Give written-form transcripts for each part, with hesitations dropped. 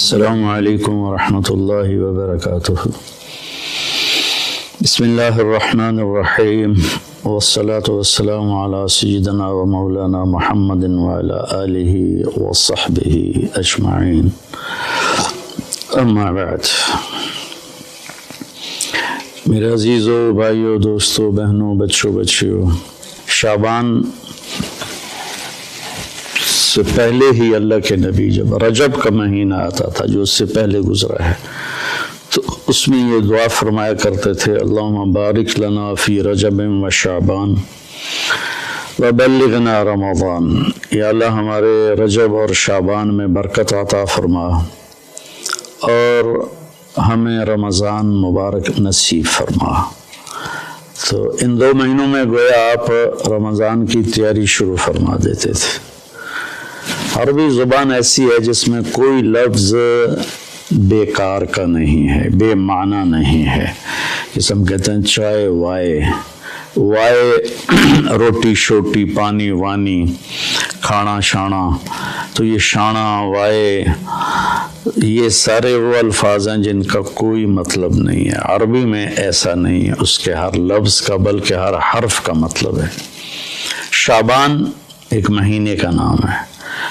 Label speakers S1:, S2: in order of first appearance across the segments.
S1: السلام علیکم ورحمۃ اللہ وبرکاتہ۔ بسم اللہ الرحمن الرحیم، والصلاة والسلام علی سیدنا و مولانا محمد وعلی آلہ وصحبہ اجمعین، اما بعد۔ میرے عزیزو، بھائیو، دوستو، بہنوں، بچوں، بچیوں، شعبان سے پہلے ہی اللہ کے نبی جب رجب کا مہینہ آتا تھا جو اس سے پہلے گزرا ہے تو اس میں یہ دعا فرمایا کرتے تھے، اللہم بارک لنا فی رجب و شعبان وبلغنا رمضان۔ یا اللہ ہمارے رجب اور شعبان میں برکت عطا فرما اور ہمیں رمضان مبارک نصیب فرما۔ تو ان 2 مہینوں میں گویا آپ رمضان کی تیاری شروع فرما دیتے تھے۔ عربی زبان ایسی ہے جس میں کوئی لفظ بیکار کا نہیں ہے، بے معنی نہیں ہے۔ جیسے ہم کہتے ہیں چائے وائے، وائے روٹی شوٹی، پانی وانی، کھانا شانا، تو یہ شانا وائے یہ سارے وہ الفاظ ہیں جن کا کوئی مطلب نہیں ہے۔ عربی میں ایسا نہیں ہے اس کے ہر لفظ کا بلکہ ہر حرف کا مطلب ہے۔ شعبان ایک مہینے کا نام ہے،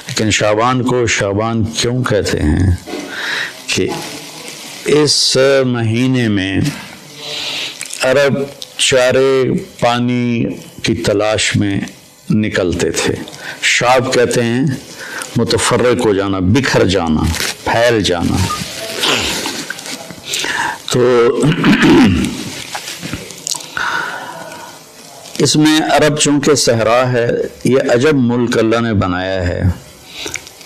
S1: لیکن شعبان کو شعبان کیوں کہتے ہیں کہ اس مہینے میں عرب چارے پانی کی تلاش میں نکلتے تھے۔ شعب کہتے ہیں متفرق ہو جانا، بکھر جانا، پھیل جانا۔ تو اس میں عرب چونکہ صحرا ہے، یہ عجب ملک اللہ نے بنایا ہے،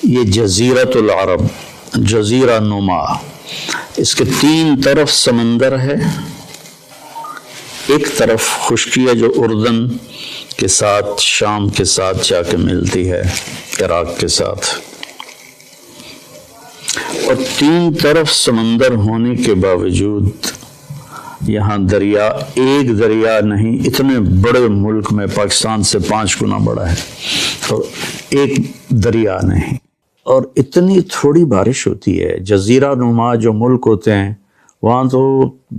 S1: یہ جزیرۃ العرب، جزیرہ نما، اس کے 3 طرف سمندر ہے، ایک طرف خشکی ہے جو اردن کے ساتھ، شام کے ساتھ جا کے ملتی ہے، عراق کے ساتھ، اور 3 طرف سمندر ہونے کے باوجود یہاں دریا، ایک دریا نہیں، اتنے بڑے ملک میں پاکستان سے 5 گنا بڑا ہے اور ایک دریا نہیں، اور اتنی تھوڑی بارش ہوتی ہے۔ جزیرہ نما جو ملک ہوتے ہیں وہاں تو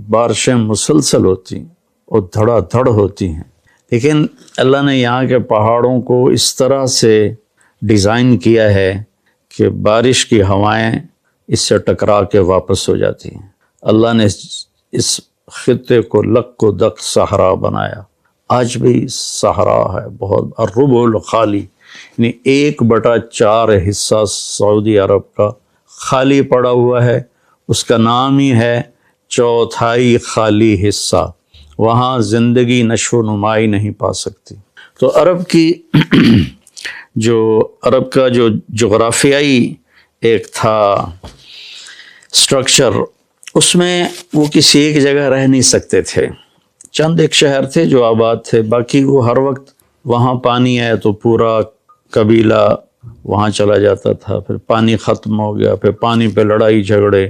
S1: بارشیں مسلسل ہوتی ہیں اور دھڑا دھڑ ہوتی ہیں، لیکن اللہ نے یہاں کے پہاڑوں کو اس طرح سے ڈیزائن کیا ہے کہ بارش کی ہوائیں اس سے ٹکرا کے واپس ہو جاتی ہیں۔ اللہ نے اس خطے کو لک و دک صحرا بنایا، آج بھی صحرا ہے بہت، الربع الخالی، یعنی 1/4 حصہ سعودی عرب کا خالی پڑا ہوا ہے، اس کا نام ہی ہے چوتھائی خالی حصہ، وہاں زندگی نشو و نمائی نہیں پا سکتی۔ تو عرب کا جو جغرافیائی ایک تھا سٹرکچر، اس میں وہ کسی ایک جگہ رہ نہیں سکتے تھے، چند ایک شہر تھے جو آباد تھے، باقی وہ ہر وقت وہاں پانی ہے تو پورا قبیلہ وہاں چلا جاتا تھا، پھر پانی ختم ہو گیا، پھر پانی پہ لڑائی جھگڑے،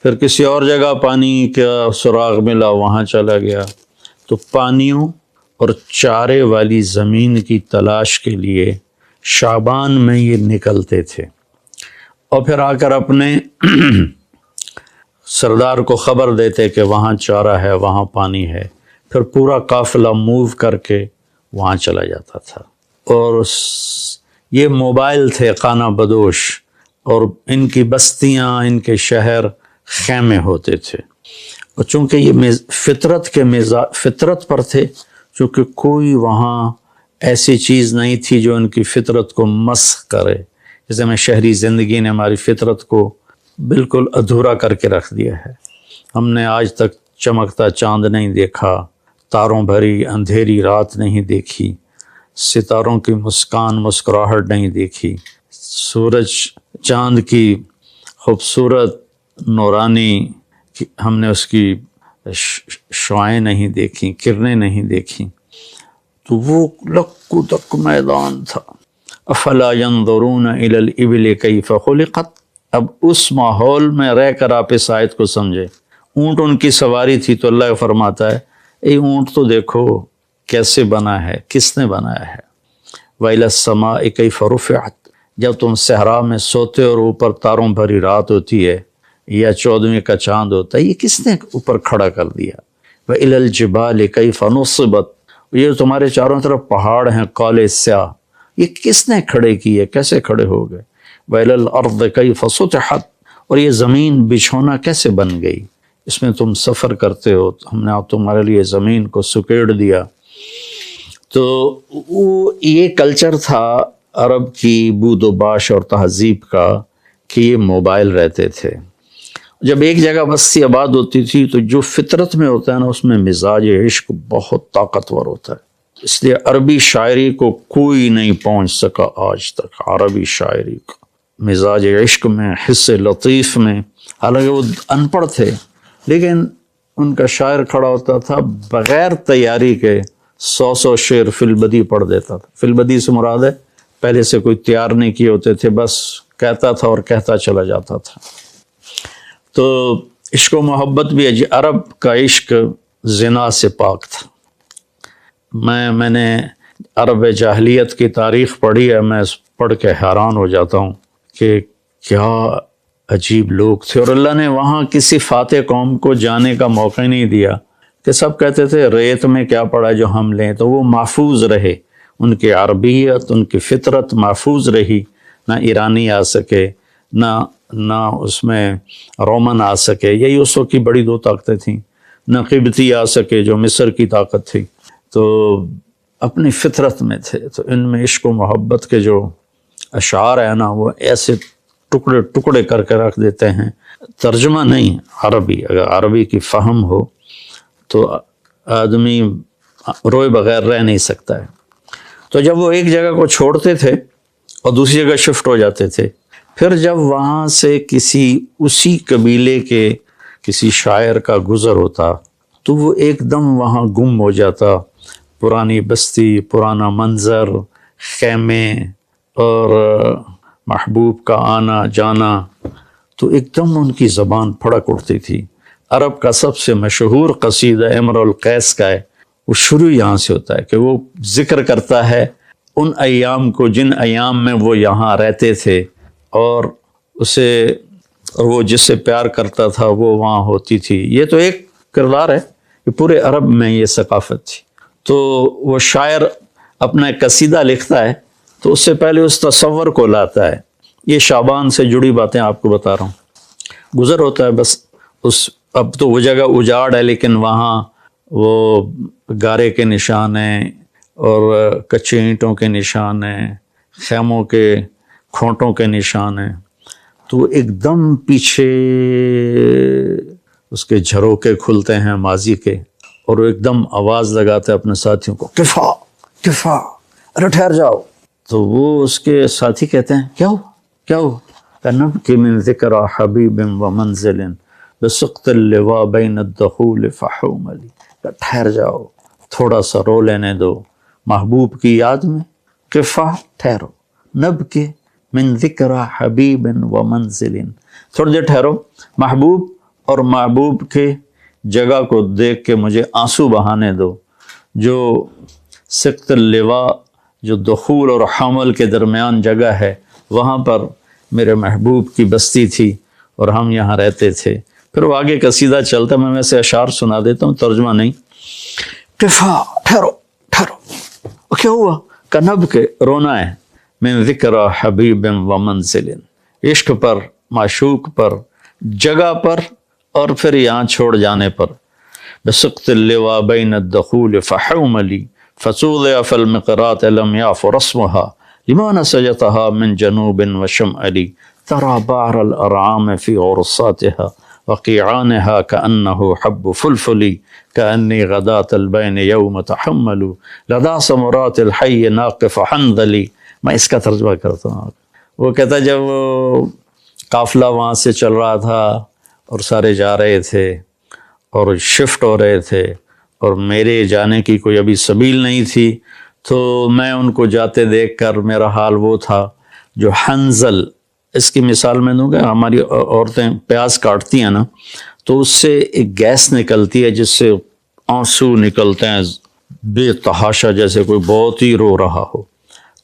S1: پھر کسی اور جگہ پانی کا سراغ ملا وہاں چلا گیا۔ تو پانیوں اور چارے والی زمین کی تلاش کے لیے شعبان میں یہ نکلتے تھے، اور پھر آ کر اپنے سردار کو خبر دیتے کہ وہاں چارہ ہے، وہاں پانی ہے، پھر پورا قافلہ موو کر کے وہاں چلا جاتا تھا۔ اور یہ موبائل تھے خانہ بدوش، اور ان کی بستیاں، ان کے شہر خیمے ہوتے تھے، اور چونکہ یہ فطرت پر تھے، چونکہ کوئی وہاں ایسی چیز نہیں تھی جو ان کی فطرت کو مسخ کرے، جیسے میں شہری زندگی نے ہماری فطرت کو بالکل ادھورا کر کے رکھ دیا ہے۔ ہم نے آج تک چمکتا چاند نہیں دیکھا، تاروں بھری اندھیری رات نہیں دیکھی، ستاروں کی مسکراہٹ نہیں دیکھی، سورج چاند کی خوبصورت نورانی ہم نے اس کی شعاعیں نہیں دیکھی، کرنیں نہیں دیکھی۔ تو وہ لک و دک میدان تھا۔ افلا ينظرون الى الابل کیف خلقت۔ اب اس ماحول میں رہ کر آپ اس آیت کو سمجھے۔ اونٹ ان کی سواری تھی تو اللہ فرماتا ہے اے اونٹ تو دیکھو کیسے بنا ہے، کس نے بنایا ہے۔ وَإِلَى السَّمَاءِ كَيْفَ رُفِعَتْ، جب تم صحرا میں سوتے اور اوپر تاروں بھری رات ہوتی ہے یا 14ویں کا چاند ہوتا ہے، یہ کس نے اوپر کھڑا کر دیا؟ وَإِلَى الْجِبَالِ كَيْفَ نُصِبَتْ، یہ تمہارے چاروں طرف پہاڑ ہیں کالے سیاہ، یہ کس نے کھڑے کیے، کیسے کھڑے ہو گئے؟ وَإِلَى الْأَرْضِ كَيْفَ سُطِحَتْ، اور یہ زمین بچھونا کیسے بن گئی، اس میں تم سفر کرتے ہو، ہم نے تمہارے لیے زمین کو سکیڑ دیا۔ تو وہ یہ کلچر تھا عرب کی بود و باش اور تہذیب کا کہ یہ موبائل رہتے تھے۔ جب ایک جگہ بستی آباد ہوتی تھی تو جو فطرت میں ہوتا ہے نا، اس میں مزاج عشق بہت طاقتور ہوتا ہے، اس لیے عربی شاعری کو کوئی نہیں پہنچ سکا آج تک۔ عربی شاعری کا مزاج عشق میں، حس لطیف میں، حالانکہ وہ ان پڑھ تھے لیکن ان کا شاعر کھڑا ہوتا تھا بغیر تیاری کے 100 شعر فی البدی پڑھ دیتا تھا۔ فی البدی سے مراد ہے پہلے سے کوئی تیار نہیں کیے ہوتے تھے، بس کہتا تھا اور کہتا چلا جاتا تھا۔ تو عشق و محبت بھی عرب کا عشق زنا سے پاک تھا۔ میں نے عرب جاہلیت کی تاریخ پڑھی ہے، میں پڑھ کے حیران ہو جاتا ہوں کہ کیا عجیب لوگ تھے، اور اللہ نے وہاں کسی فاتح قوم کو جانے کا موقع ہی نہیں دیا کہ سب کہتے تھے ریت میں کیا پڑا جو ہم لیں، تو وہ محفوظ رہے، ان کی عربیت، ان کی فطرت محفوظ رہی، نہ ایرانی آ سکے، نہ اس میں رومن آ سکے، یہی اس وقت کی بڑی دو طاقتیں تھیں، نہ قبطی آ سکے جو مصر کی طاقت تھی، تو اپنی فطرت میں تھے۔ تو ان میں عشق و محبت کے جو اشعار ہیں نا، وہ ایسے ٹکڑے ٹکڑے کر کے رکھ دیتے ہیں، ترجمہ نہیں عربی، اگر عربی کی فہم ہو تو آدمی روئے بغیر رہ نہیں سکتا ہے۔ تو جب وہ ایک جگہ کو چھوڑتے تھے اور دوسری جگہ شفٹ ہو جاتے تھے، پھر جب وہاں سے اسی قبیلے کے کسی شاعر کا گزر ہوتا تو وہ ایک دم وہاں گم ہو جاتا، پرانی بستی، پرانا منظر، خیمے اور محبوب کا آنا جانا، تو ایک دم ان کی زبان پھڑک اٹھتی تھی۔ عرب کا سب سے مشہور قصیدہ امرؤ القیس کا ہے، وہ شروع یہاں سے ہوتا ہے کہ وہ ذکر کرتا ہے ان ایام کو جن ایام میں وہ یہاں رہتے تھے، اور وہ جس سے پیار کرتا تھا وہ وہاں ہوتی تھی۔ یہ تو ایک کردار ہے کہ پورے عرب میں یہ ثقافت تھی۔ تو وہ شاعر اپنا قصیدہ لکھتا ہے تو اس سے پہلے اس تصور کو لاتا ہے۔ یہ شعبان سے جڑی باتیں آپ کو بتا رہا ہوں۔ گزر ہوتا ہے، بس اب تو وہ جگہ اجاڑ ہے لیکن وہاں وہ گارے کے نشان ہیں اور کچے اینٹوں کے نشان ہیں، خیموں کے کھونٹوں کے نشان ہیں۔ تو ایک دم پیچھے اس کے جھروکے کھلتے ہیں ماضی کے، اور وہ ایک دم آواز لگاتا ہے اپنے ساتھیوں کو، کفا کفا، ارے ٹھہر جاؤ۔ تو وہ اس کے ساتھی کہتے ہیں کیا ہوا کیا ہوا؟ نبکی من ذکر حبیب و منزل بسقط اللواء بین الدخول فحوملی، ٹھہر جاؤ، تھوڑا سا رو لینے دو محبوب کی یاد میں، کفا ٹھہرو، نبکی من ذکر حبیب و منزل، تھوڑی دیر ٹھہرو، محبوب اور محبوب کے جگہ کو دیکھ کے مجھے آنسو بہانے دو۔ جو سقط اللواء، جو دخول اور حمل کے درمیان جگہ ہے، وہاں پر میرے محبوب کی بستی تھی اور ہم یہاں رہتے تھے۔ پھر وہ آگے قصیدہ چلتا، میں ویسے اشعار سنا دیتا ہوں، ترجمہ نہیں۔ کفا ٹھہرو ٹھہرو، کیا ہوا؟ کنب کے رونا ہے، من ذکر حبیب و منزل، عشق پر، معشوق پر، جگہ پر، اور پھر یہاں چھوڑ جانے پر۔ بسقط اللواء بین الدخول فحوملی فسوضع فی المقرات لم یعف رسمها لما نسجتها من جنوب وشمال ترى بعر الارعام في عرصاتها وقيعانها كأنه حب فلفل كأني غداة البين يوم تحمل لدى ثمرات الحي ناقف حنظلي۔ میں اس کا ترجمہ کرتا ہوں۔ وہ کہتا جب وہ قافلہ وہاں سے چل رہا تھا اور سارے جا رہے تھے اور شفٹ ہو رہے تھے اور میرے جانے کی کوئی ابھی سبیل نہیں تھی، تو میں ان کو جاتے دیکھ کر میرا حال وہ تھا جو حنظل، اس کی مثال میں دوں گا، ہماری عورتیں پیاز کاٹتی ہیں نا تو اس سے ایک گیس نکلتی ہے جس سے آنسو نکلتے ہیں بے تحاشا، جیسے کوئی بہت ہی رو رہا ہو۔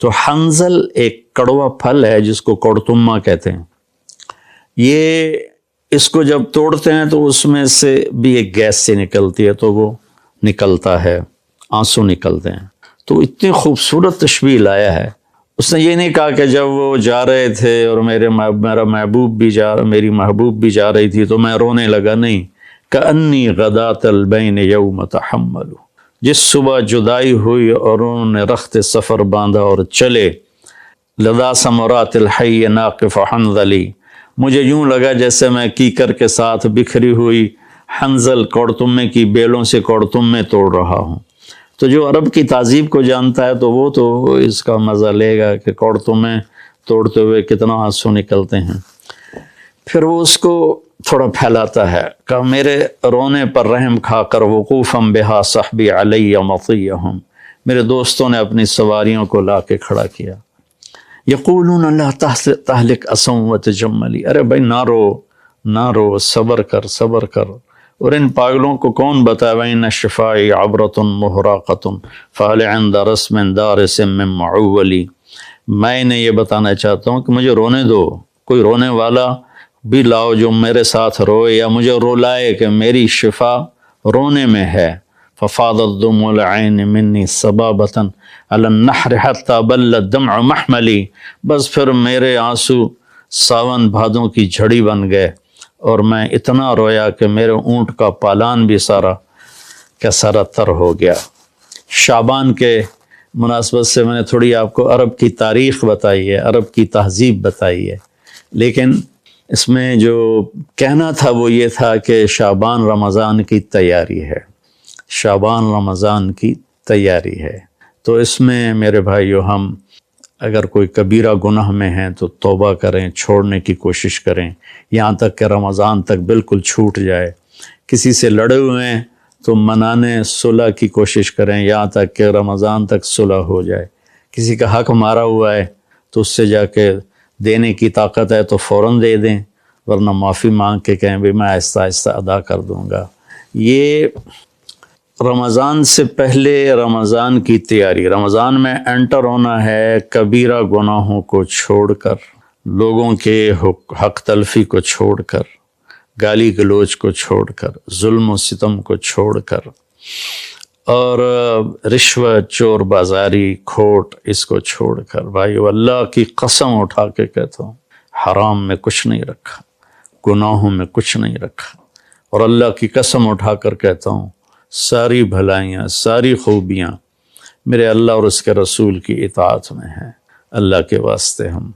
S1: تو حنظل ایک کڑوا پھل ہے جس کو کوڑتما کہتے ہیں، یہ اس کو جب توڑتے ہیں تو اس میں سے بھی ایک گیس سے نکلتی ہے، تو وہ نکلتا ہے، آنسو نکلتے ہیں۔ تو اتنی خوبصورت تشبیہ لایا ہے۔ اس نے یہ نہیں کہا کہ جب وہ جا رہے تھے اور میرا محبوب بھی میری محبوب بھی جا رہی تھی تو میں رونے لگا، نہیں، کأنی غدات البین یوم تحمل، جس صبح جدائی ہوئی اور انہوں نے رخت سفر باندھا اور چلے، لدا ثمرات الحی ناقف حنظلی، مجھے یوں لگا جیسے میں کیکر کے ساتھ بکھری ہوئی حنظل کوڑتمے کی بیلوں سے کوڑتمے توڑ رہا ہوں۔ تو جو عرب کی تہذیب کو جانتا ہے تو وہ تو اس کا مزہ لے گا کہ کوڑتمے توڑتے ہوئے کتنا آنسو نکلتے ہیں۔ پھر وہ اس کو تھوڑا پھیلاتا ہے کہ میرے رونے پر رحم کھا کر وقوفاً بہا صحبی علی مطیہم، میرے دوستوں نے اپنی سواریوں کو لا کے کھڑا کیا۔ یقولون لا تہلک اسم وتجملی، ارے بھائی نہ رو، صبر کر۔ اور ان پاگلوں کو کون بتائے وَإِنَّ الشِّفَاءِ عَبْرَةٌ مُحْرَقَةٌ فَهَلْ عِنْدَ رَسْمٍ دَارِسٍ مِّن مَعُوَّلِ، میں انہیں یہ بتانا چاہتا ہوں کہ مجھے رونے دو، کوئی رونے والا بھی لاؤ جو میرے ساتھ روئے یا مجھے رولائے کہ میری شفا رونے میں ہے۔ فَفَاضَتْ دُمُوعُ الْعَيْنِ مِنِّي صَبَابَةً عَلَى النَّحْرِ حَتَّى بَلَّ الدَّمْعُ مَحْمَلِي، بس پھر میرے آنسو ساون بھادوں کی جھڑی بن گئے اور میں اتنا رویا کہ میرے اونٹ کا پالان بھی سارا کا سارا تر ہو گیا۔ شعبان کے مناسبت سے میں نے تھوڑی آپ کو عرب کی تاریخ بتائی ہے، عرب کی تہذیب بتائی ہے، لیکن اس میں جو کہنا تھا وہ یہ تھا کہ شعبان رمضان کی تیاری ہے، شعبان رمضان کی تیاری ہے۔ تو اس میں میرے بھائیو، ہم اگر کوئی کبیرہ گناہ میں ہیں تو توبہ کریں، چھوڑنے کی کوشش کریں یہاں تک کہ رمضان تک بالکل چھوٹ جائے۔ کسی سے لڑے ہوئے ہیں تو منانے صلح کی کوشش کریں یہاں تک کہ رمضان تک صلح ہو جائے۔ کسی کا حق مارا ہوا ہے تو اس سے جا کے دینے کی طاقت ہے تو فوراً دے دیں، ورنہ معافی مانگ کے کہیں بھی میں آہستہ آہستہ ادا کر دوں گا۔ یہ رمضان سے پہلے رمضان کی تیاری، رمضان میں انٹر ہونا ہے کبیرہ گناہوں کو چھوڑ کر، لوگوں کے حق تلفی کو چھوڑ کر، گالی گلوچ کو چھوڑ کر، ظلم و ستم کو چھوڑ کر، اور رشوت، چور بازاری، کھوٹ، اس کو چھوڑ کر۔ بھائیو، اللہ کی قسم اٹھا کے کہتا ہوں، حرام میں کچھ نہیں رکھا، گناہوں میں کچھ نہیں رکھا، اور اللہ کی قسم اٹھا کر کہتا ہوں ساری بھلائیاں، ساری خوبیاں میرے اللہ اور اس کے رسول کی اطاعت میں ہیں۔ اللہ کے واسطے ہم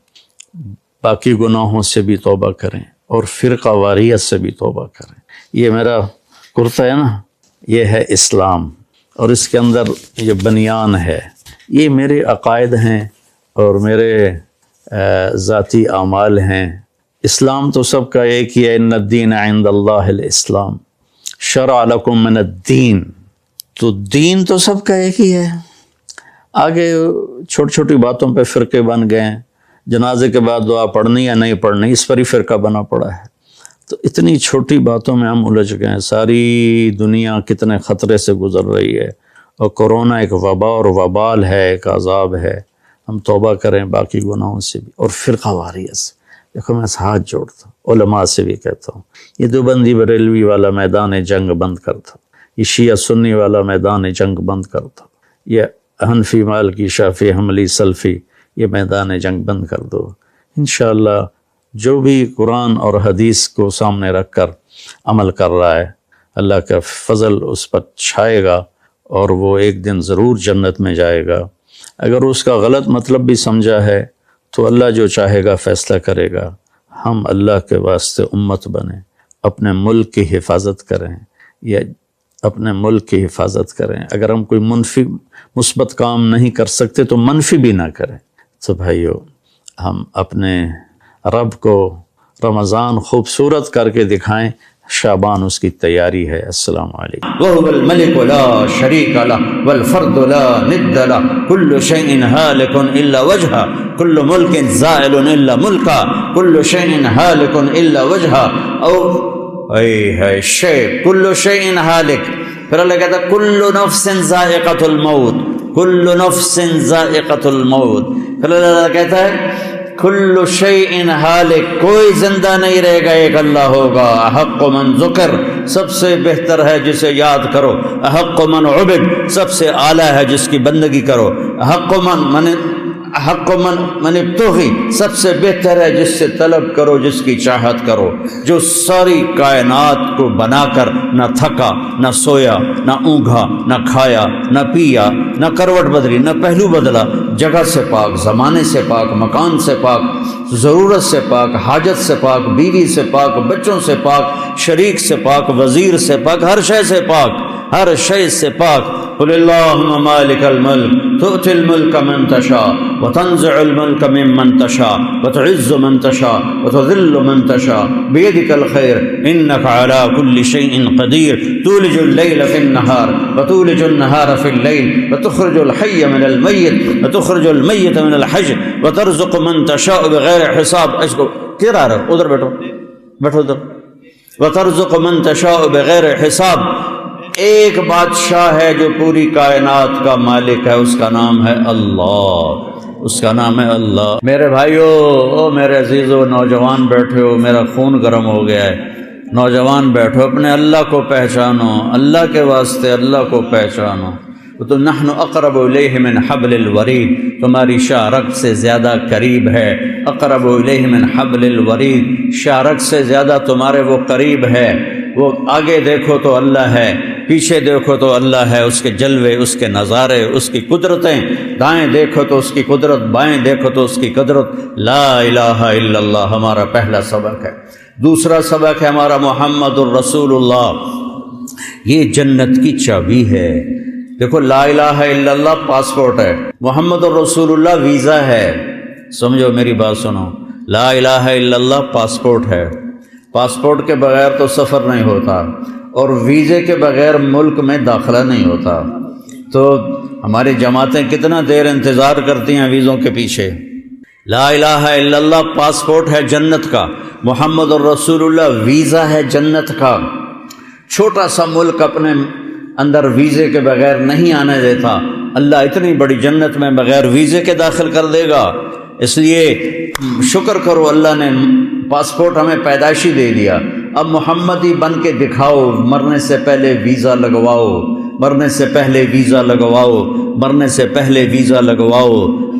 S1: باقی گناہوں سے بھی توبہ کریں اور فرقہ واریت سے بھی توبہ کریں۔ یہ میرا کرتا ہے نا، یہ ہے اسلام، اور اس کے اندر یہ بنیان ہے، یہ میرے عقائد ہیں اور میرے ذاتی اعمال ہیں۔ اسلام تو سب کا ایک ہی ہے، ان الدین عند اللہ الاسلام، شرع لکم من الدین، تو دین تو سب کا ایک ہی ہے۔ آگے چھوٹی چھوٹی باتوں پہ فرقے بن گئے ہیں، جنازے کے بعد دعا پڑھنی یا نہیں پڑھنی، اس پر ہی فرقہ بنا پڑا ہے۔ تو اتنی چھوٹی باتوں میں ہم الجھ گئے ہیں۔ ساری دنیا کتنے خطرے سے گزر رہی ہے، اور کورونا ایک وبا اور وبال ہے، ایک عذاب ہے۔ ہم توبہ کریں باقی گناہوں سے بھی اور فرقہ واریت سے۔ دیکھو، میں ہاتھ جوڑتا ہوں، علماء سے بھی کہتا ہوں، یہ دیوبندی بریلوی والا میدان جنگ بند کرتا، یہ شیعہ سنی والا میدان جنگ بند کرتا، یہ حنفی مالکی شافعی حنبلی سلفی یہ میدان جنگ بند کر دو۔ انشاءاللہ جو بھی قرآن اور حدیث کو سامنے رکھ کر عمل کر رہا ہے، اللہ کا فضل اس پر چھائے گا اور وہ ایک دن ضرور جنت میں جائے گا۔ اگر اس کا غلط مطلب بھی سمجھا ہے تو اللہ جو چاہے گا فیصلہ کرے گا۔ ہم اللہ کے واسطے امت بنیں، اپنے ملک کی حفاظت کریں، یا اپنے ملک کی حفاظت کریں۔ اگر ہم کوئی منفی مثبت کام نہیں کر سکتے تو منفی بھی نہ کریں۔ تو بھائیو، ہم اپنے رب کو رمضان خوبصورت کر کے دکھائیں، شعبان اس کی تیاری ہے۔ السلام علیکم۔
S2: وهو الملك لا شريك له والفرد لا ند له كل شيء هالك إلا وجهه كل ملك زائل إلا ملكه كل شيء هالك إلا وجهه او اے شيء كل شيء هالك۔ پھر اللہ کہتا ہے كل نفس ذائقة الموت، كل نفس ذائقة الموت۔ پھر اللہ تعالیٰ کہتا ہے کل شیء ہالک، کوئی زندہ نہیں رہے گا، ایک اللہ ہوگا۔ احق من ذکر، سب سے بہتر ہے جسے یاد کرو۔ احق من عبد، سب سے اعلیٰ ہے جس کی بندگی کرو۔ احق من ابتغی، سب سے بہتر ہے جس سے طلب کرو، جس کی چاہت کرو، جو ساری کائنات کو بنا کر نہ تھکا، نہ سویا، نہ اونگھا، نہ کھایا، نہ پیا، نہ کروٹ بدلی، نہ پہلو بدلا، جگہ سے پاک، زمانے سے پاک، مکان سے پاک، ضرورت سے پاک، حاجت سے پاک، بیوی سے پاک، بچوں سے پاک، شریک سے پاک، وزیر سے پاک، ہر شے سے پاک، ہر شے سے پاک۔ قل اللہم مالک الملک تؤتی الملک من تشاء وتنزع الملک ممن تشاء وتعز من تشاء وتذل من تشاء بیدک الخیر انک علی کل شیء قدیر تولج اللیل فی النہار وتولج النہار فی اللیل وتخرج الحی من المیت وتخرج المیت من الحی وترزق من تشاء بغیر حساب۔ اس کو کدھر آ رہا ہے؟ ادھر بیٹھو، بیٹھو ادھر۔ وترزق من تشاء بغیر حساب، ایک بادشاہ ہے جو پوری کائنات کا مالک ہے، اس کا نام ہے اللہ، اس کا نام ہے اللہ۔ میرے بھائیو، میرے عزیزو، نوجوان بیٹھے ہو، میرا خون گرم ہو گیا ہے، نوجوان بیٹھو، اپنے اللہ کو پہچانو، اللہ کے واسطے اللہ کو پہچانو۔ تو نحن اقرب الیہ من حبل الورید، تمہاری شاہ رگ سے زیادہ قریب ہے۔ اقرب الیہ من حبل الورید، شاہ رگ سے زیادہ تمہارے وہ قریب ہے۔ وہ آگے دیکھو تو اللہ ہے، پیچھے دیکھو تو اللہ ہے، اس کے جلوے، اس کے نظارے، اس کی قدرتیں، دائیں دیکھو تو اس کی قدرت، بائیں دیکھو تو اس کی قدرت۔ لا الہ الا اللہ ہمارا پہلا سبق ہے۔ دوسرا سبق ہے ہمارا محمد الرسول اللہ، یہ جنت کی چابی ہے۔ دیکھو، لا الہ الا اللہ پاسپورٹ ہے، محمد الرسول اللہ ویزا ہے۔ سمجھو میری بات سنو، لا الہ الا اللہ پاسپورٹ ہے، پاسپورٹ کے بغیر تو سفر نہیں ہوتا، اور ویزے کے بغیر ملک میں داخلہ نہیں ہوتا۔ تو ہماری جماعتیں کتنا دیر انتظار کرتی ہیں ویزوں کے پیچھے۔ لا الہ الا اللہ پاسپورٹ ہے جنت کا، محمد الرسول اللہ ویزا ہے جنت کا۔ چھوٹا سا ملک اپنے اندر ویزے کے بغیر نہیں آنے دیتا، اللہ اتنی بڑی جنت میں بغیر ویزے کے داخل کر دے گا۔ اس لیے شکر کرو، اللہ نے پاسپورٹ ہمیں پیدائشی دے دیا۔ اب محمدی بن کے دکھاؤ، مرنے سے پہلے ویزا لگواؤ، مرنے سے پہلے ویزا لگواؤ، مرنے سے پہلے ویزا لگواؤ،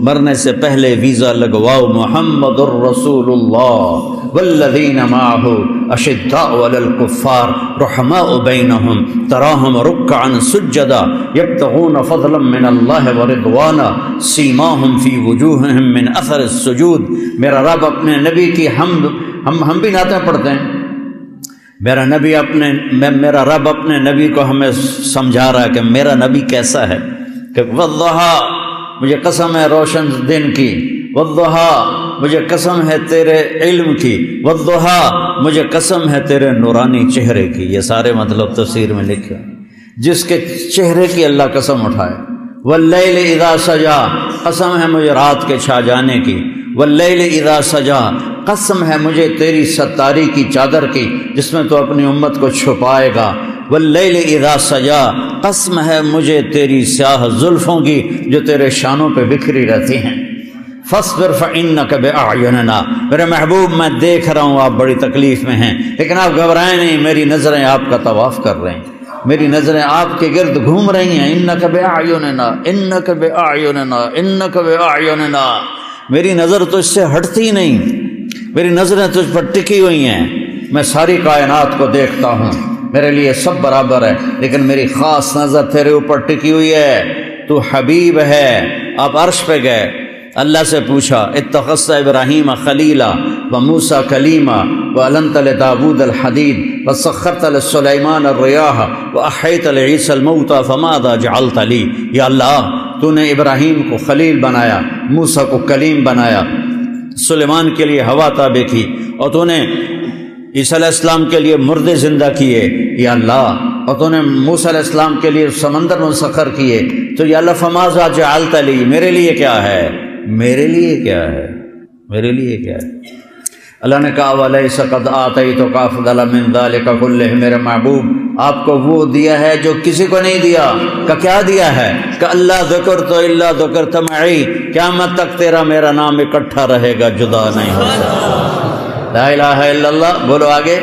S2: مرنے سے پہلے ویزا لگواؤ۔ محمد الرسول اللہ والذین معہ اشداء علی الکفار رحماء بینہم تراہم رکعا سجدا یبتغون فضلا من اللہ ورضوانا سیماہم فی وجوہہم من اثر السجود۔ میرا رب اپنے نبی کی ہم بھی نعتیں پڑھتے ہیں۔ میرا رب اپنے نبی کو ہمیں سمجھا رہا ہے کہ میرا نبی کیسا ہے، کہ والضحیٰ، مجھے قسم ہے روشن دن کی، والضحیٰ، مجھے قسم ہے تیرے علم کی، والضحیٰ، مجھے قسم ہے تیرے نورانی چہرے کی۔ یہ سارے مطلب تفسیر میں لکھے، جس کے چہرے کی اللہ قسم اٹھائے۔ واللیل اذا سجا، قسم ہے مجھے رات کے چھا جانے کی۔ واللیل اذا سجا، قسم ہے مجھے تیری ستاری کی چادر کی جس میں تو اپنی امت کو چھپائے گا۔ واللیل اذا سجا، قسم ہے مجھے تیری سیاہ زلفوں کی جو تیرے شانوں پہ بکھری رہتی ہیں۔ فاصبر فإنک بأعیننا، میرے محبوب میں دیکھ رہا ہوں آپ بڑی تکلیف میں ہیں، لیکن آپ گھبرائیں نہیں، میری نظریں آپ کا طواف کر رہی ہیں، میری نظریں آپ کے گرد گھوم رہی ہیں۔ انک بأعیننا، انک بأعیننا، انک بأعیننا، میری نظر تجھ سے ہٹتی نہیں، میری نظریں تجھ پر ٹکی ہوئی ہیں، میں ساری کائنات کو دیکھتا ہوں، میرے لیے سب برابر ہے، لیکن میری خاص نظر تیرے اوپر ٹکی ہوئی ہے، تو حبیب ہے۔ آپ عرش پہ گئے، اللہ سے پوچھا اتخذت ابراہیم خلیلا وموسیٰ کلیما وألنت لداود الحدید وسخرت لسلیمان الریاح وأحییت لعیسی الموتى فماذا جعلت لی۔ یا اللہ، تو نے ابراہیم کو خلیل بنایا، موسیٰ کو کلیم بنایا، سلیمان کے لیے ہوا تابع کی، اور تو نے عیسیٰ علیہ السلام کے لیے مردے زندہ کیے یا اللہ، اور تو نے موسیٰ علیہ السلام کے لیے سمندر مسخر کیے، تو یا اللہ فماذا جعلت لی، میرے لیے کیا ہے، میرے لیے کیا ہے، میرے لیے کیا ہے۔ اللہ نے کہا وَلَيْسَ قَدْ آتَيْتُكَ أَفْضَلَ مِنْ ذَلِكَ كُلِّهِ، میرے محبوب آپ کو وہ دیا ہے جو کسی کو نہیں دیا۔ کہ کیا دیا ہے؟ کہ اللہ ذکر تو اللہ ذکر تمعی، قیامت تک تیرا میرا نام اکٹھا رہے گا، جدا نہیں ہو سکتا۔ لا الہ الا اللہ بولو آگے۔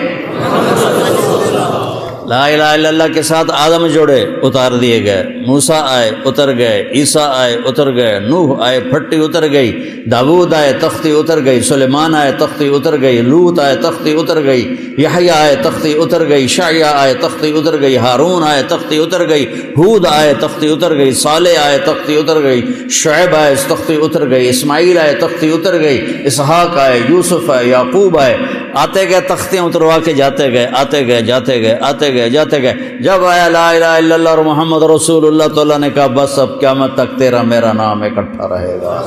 S2: لا الہ الا اللہ کے ساتھ آدم جوڑے، اتار دیے گئے، موسیٰ آئے اتر گئے، عیسیٰ آئے اتر گئے، نوح آئے پھٹی اتر گئی، داود آئے تختی اتر گئی، سلیمان آئے تختی اتر گئی، لوط آئے تختی اتر گئی، یحییٰ آئے تختی اتر گئی، شعیہ آئے تختی اتر گئی، ہارون آئے تختی اتر گئی، ہود آئے تختی اتر گئی، صالح آئے تختی اتر گئی، شعیب آئے تختی اتر گئی، اسماعیل آئے تختی اتر گئی، اسحاق آئے، یوسف آئے، یعقوب آئے، آتے گئے تختیاں اتروا کے جاتے گئے، آتے گئے جاتے گئے، آتے گئے جاتے گئے۔ جب آیا لا الہ الا اللہ اور محمد رسول اللہ، تو اللہ نے کہا بس اب قیامت تک تیرا میرا نام اکٹھا رہے گا۔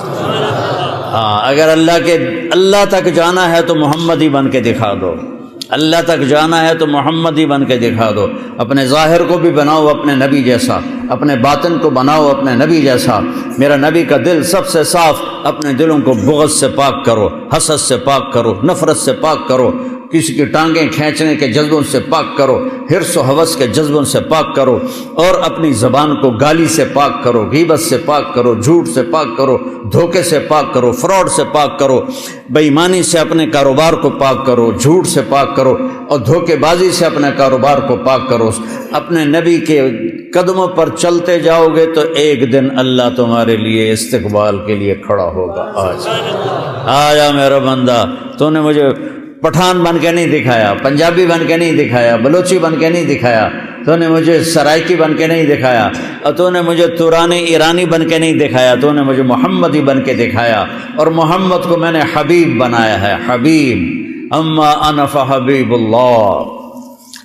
S2: ہاں، اگر اللہ تک جانا ہے تو محمد ہی بن کے دکھا دو، اللہ تک جانا ہے تو محمد ہی بن کے دکھا دو۔ اپنے ظاہر کو بھی بناؤ اپنے نبی جیسا، اپنے باطن کو بناؤ اپنے نبی جیسا۔ میرا نبی کا دل سب سے صاف، اپنے دلوں کو بغض سے پاک کرو، حسد سے پاک کرو، نفرت سے پاک کرو، کسی کی ٹانگیں کھینچنے کے جذبوں سے پاک کرو، حرص و حوث کے جذبوں سے پاک کرو، اور اپنی زبان کو گالی سے پاک کرو، غیبت سے پاک کرو، جھوٹ سے پاک کرو، دھوکے سے پاک کرو، فراڈ سے پاک کرو، بے ایمانی سے اپنے کاروبار کو پاک کرو، جھوٹ سے پاک کرو، اور دھوکے بازی سے اپنے کاروبار کو پاک کرو۔ اپنے نبی کے قدموں پر چلتے جاؤ گے تو ایک دن اللہ تمہارے لیے استقبال کے لیے کھڑا ہوگا۔ آیا میرا بندہ، تو نے مجھے پٹھان بن کے نہیں دکھایا، پنجابی بن کے نہیں دکھایا، بلوچی بن کے نہیں دکھایا، تو نے مجھے سرائکی بن کے نہیں دکھایا، اور تو نے مجھے تورانی ایرانی بن کے نہیں دکھایا، تو نے مجھے محمدی بن کے دکھایا، اور محمد کو میں نے حبیب بنایا ہے، حبیب۔ اما انا فحبیب اللہ۔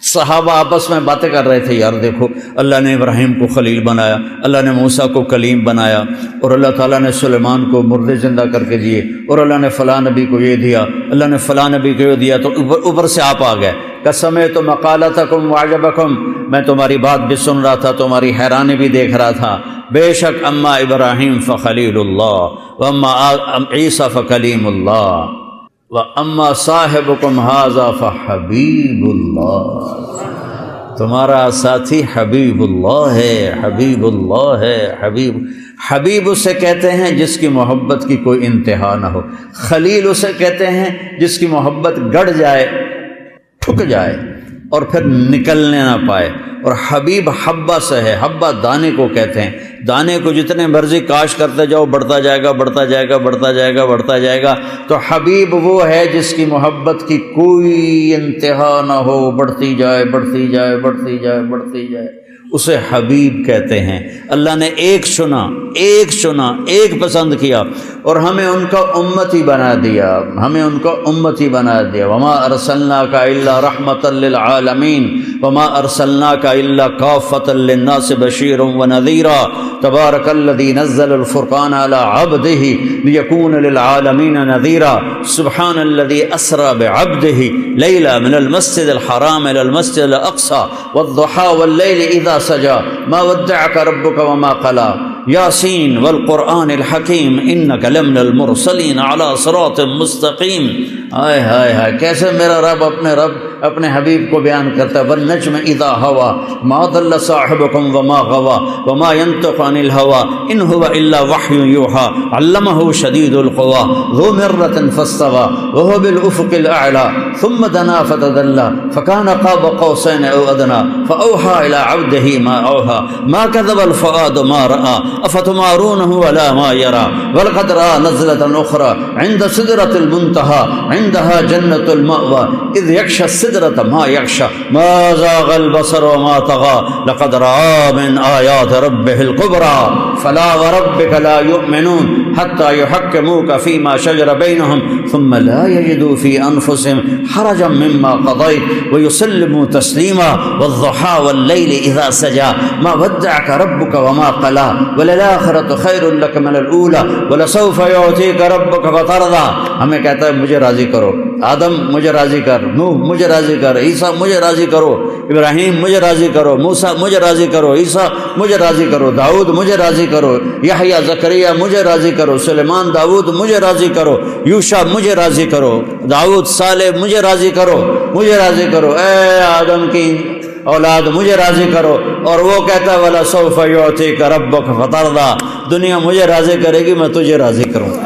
S2: صحابہ آپس میں باتیں کر رہے تھے، یار دیکھو اللہ نے ابراہیم کو خلیل بنایا، اللہ نے موسیٰ کو کلیم بنایا، اور اللہ تعالیٰ نے سلیمان کو مردے زندہ کر کے دیے، اور اللہ نے فلاں نبی کو یہ دیا، اللہ نے فلاں نبی کو یہ دیا، تو اوپر سے آپ آ گئے کہ سمعت مقالتکم وعجبکم، میں تمہاری بات بھی سن رہا تھا، تمہاری حیرانی بھی دیکھ رہا تھا۔ بے شک اما ابراہیم فخلیل اللہ واما عیسیٰ فکلیم اللہ وَأَمَّا صَاحِبُكُمْ هَذَا فَحَبِيبُ اللَّهِ، تمہارا ساتھی حبیب اللہ ہے، حبیب اللہ ہے۔ حبیب اسے کہتے ہیں جس کی محبت کی کوئی انتہا نہ ہو، خلیل اسے کہتے ہیں جس کی محبت گڑ جائے، ٹھک جائے اور پھر نکلنے نہ پائے۔ اور حبیب حبہ سے ہے، حبہ دانے کو کہتے ہیں، دانے کو جتنے مرضی کاش کرتے جاؤ بڑھتا جائے گا، بڑھتا جائے گا، بڑھتا جائے گا، بڑھتا جائے گا۔ تو حبیب وہ ہے جس کی محبت کی کوئی انتہا نہ ہو، بڑھتی جائے، بڑھتی جائے، بڑھتی جائے، بڑھتی جائے، اسے حبیب کہتے ہیں۔ اللہ نے ایک چنا، ایک پسند کیا، اور ہمیں ان کا امتی بنا دیا، ہمیں ان کا امتی بنا دیا۔ وما ارسلناک الا رحمۃ للعالمین وما ارسلناک الا کافۃ للناس بشیرا ونذیرا تبارک الذی نزل الفرقان علی عبدہ لیکون للعالمین نذیرا سبحان الذی اسری بعبدہ لیلا من المسجد الحرام الى المسجد الاقصى والضحى واللیل اذا سجا ما ودعك ربك وما قلى یاسین والقرآن الحکیم انک لمن المرسلین علی صراط مستقیم۔ ہائے ہائے ہائے، کیسے میرا رب اپنے حبیب کو بیان کرتا ہے۔ والنجم اذا ہوا ما ضل صاحبکم وما غوا وما ينطق عن الهوى ان هو الا وحی یوحى علمہ شدید القوى ذو مرۃ فاستوى وهو بالافق الاعلى ثم دنا فتدلى فكان قاب قوسين او ادنى فاوحى الى عبده ما اوحى ما كذب الفؤاد ما راى افتمارونه على ما يرى ولقد راى نزلة اخرى عند سدرة المنتهى عندها جنة المأوى اذ يغشى السدرة ما يغشى ما زاغ البصر وما طغى لقد راى من آيات ربه الكبرى فلا وربك لا يؤمنون حتى يحكموك فيما شجر بينهم ثم لا يجدوا في أنفسهم حرجا مما قضيت ويسلموا تسليما والضحى والليل إذا سجى ما ودعك ربك وما قلى وللآخرة خير لك من الأولى ولسوف يعطيك ربك فترضى۔ ہمیں کہتا ہے مجھے راضی کرو، آدم مجھے راضی کر، نوح مجھے راضی کر، عیسیٰ مجھے راضی کرو، ابراہیم مجھے راضی کرو، موسیٰ مجھے راضی کرو، عیسیٰ مجھے راضی کرو، داؤد مجھے راضی کرو، یحییٰ زکریا مجھے راضی کرو، سلیمان داؤد مجھے راضی کرو، یوشع مجھے راضی کرو، داؤد صالح مجھے راضی کرو، مجھے راضی کرو۔ اے آدم کی اولاد مجھے راضی کرو، اور وہ کہتا ہے وَلَا سَوْفَ يُعْطِيكَ رَبُّكَ فَتَرْضَىٰ، دنیا مجھے راضی کرے گی، میں تجھے راضی کروں گا،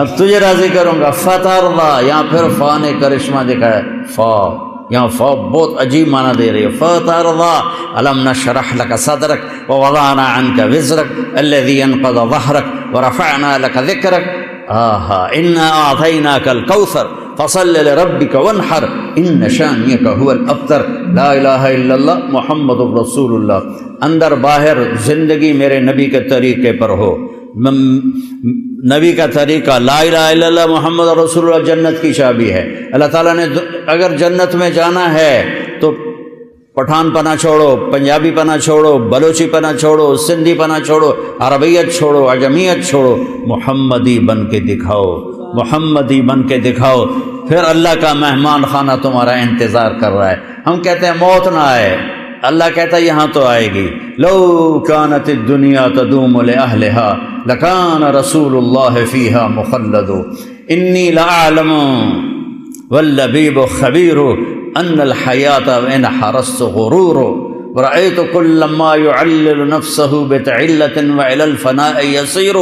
S2: اب تجھے راضی کروں گا۔ فَتَرْضَىٰ، یہاں پھر فا نے کرشمہ دکھایا، فا یہاں فا بہت عجیب معنی دے رہی ہے، فَتَرْضَىٰ أَلَمْ نَشْرَحْ لَكَ صَدْرَكَ وَوَضَعْنَا عَنْكَ وِزْرَكَ الَّذِي أَنقَضَ ظَهْرَكَ وَرَفَعْنَا لَكَ ذِكْرَكَ إِنَّا أَعْطَيْنَاكَ الْكَوْثَرَ فَصَلِّ لِرَبِّكَ وَانْحَرْ إِنَّ شَانِئَكَ هُوَ الْأَبْتَرُ۔ لا الہ الا اللہ محمد رسول اللہ، اندر باہر زندگی میرے نبی کے طریقے پر ہو، نبی کا طریقہ لا الہ الا اللہ محمد رسول اللہ جنت کی چابی ہے۔ اللہ تعالیٰ نے اگر جنت میں جانا ہے تو پٹھان پنا چھوڑو، پنجابی پنا چھوڑو، بلوچی پنا چھوڑو، سندھی پنا چھوڑو، عربیت چھوڑو، عجمیت چھوڑو، محمدی بن کے دکھاؤ، محمدی بن کے دکھاؤ، پھر اللہ کا مہمان خانہ تمہارا انتظار کر رہا ہے۔ ہم کہتے ہیں موت نہ آئے، اللہ کہتا ہے یہاں تو آئے گی۔ لو کانت الدنیا تدوم لأہلها لکان رسول اللہ فیہا مخلد انی لأعلم واللبیب خبیر ان الحیات ان حرست غرور ورأيت كل ما يعلل نفسه بتعلة وإلى الفناء يصير۔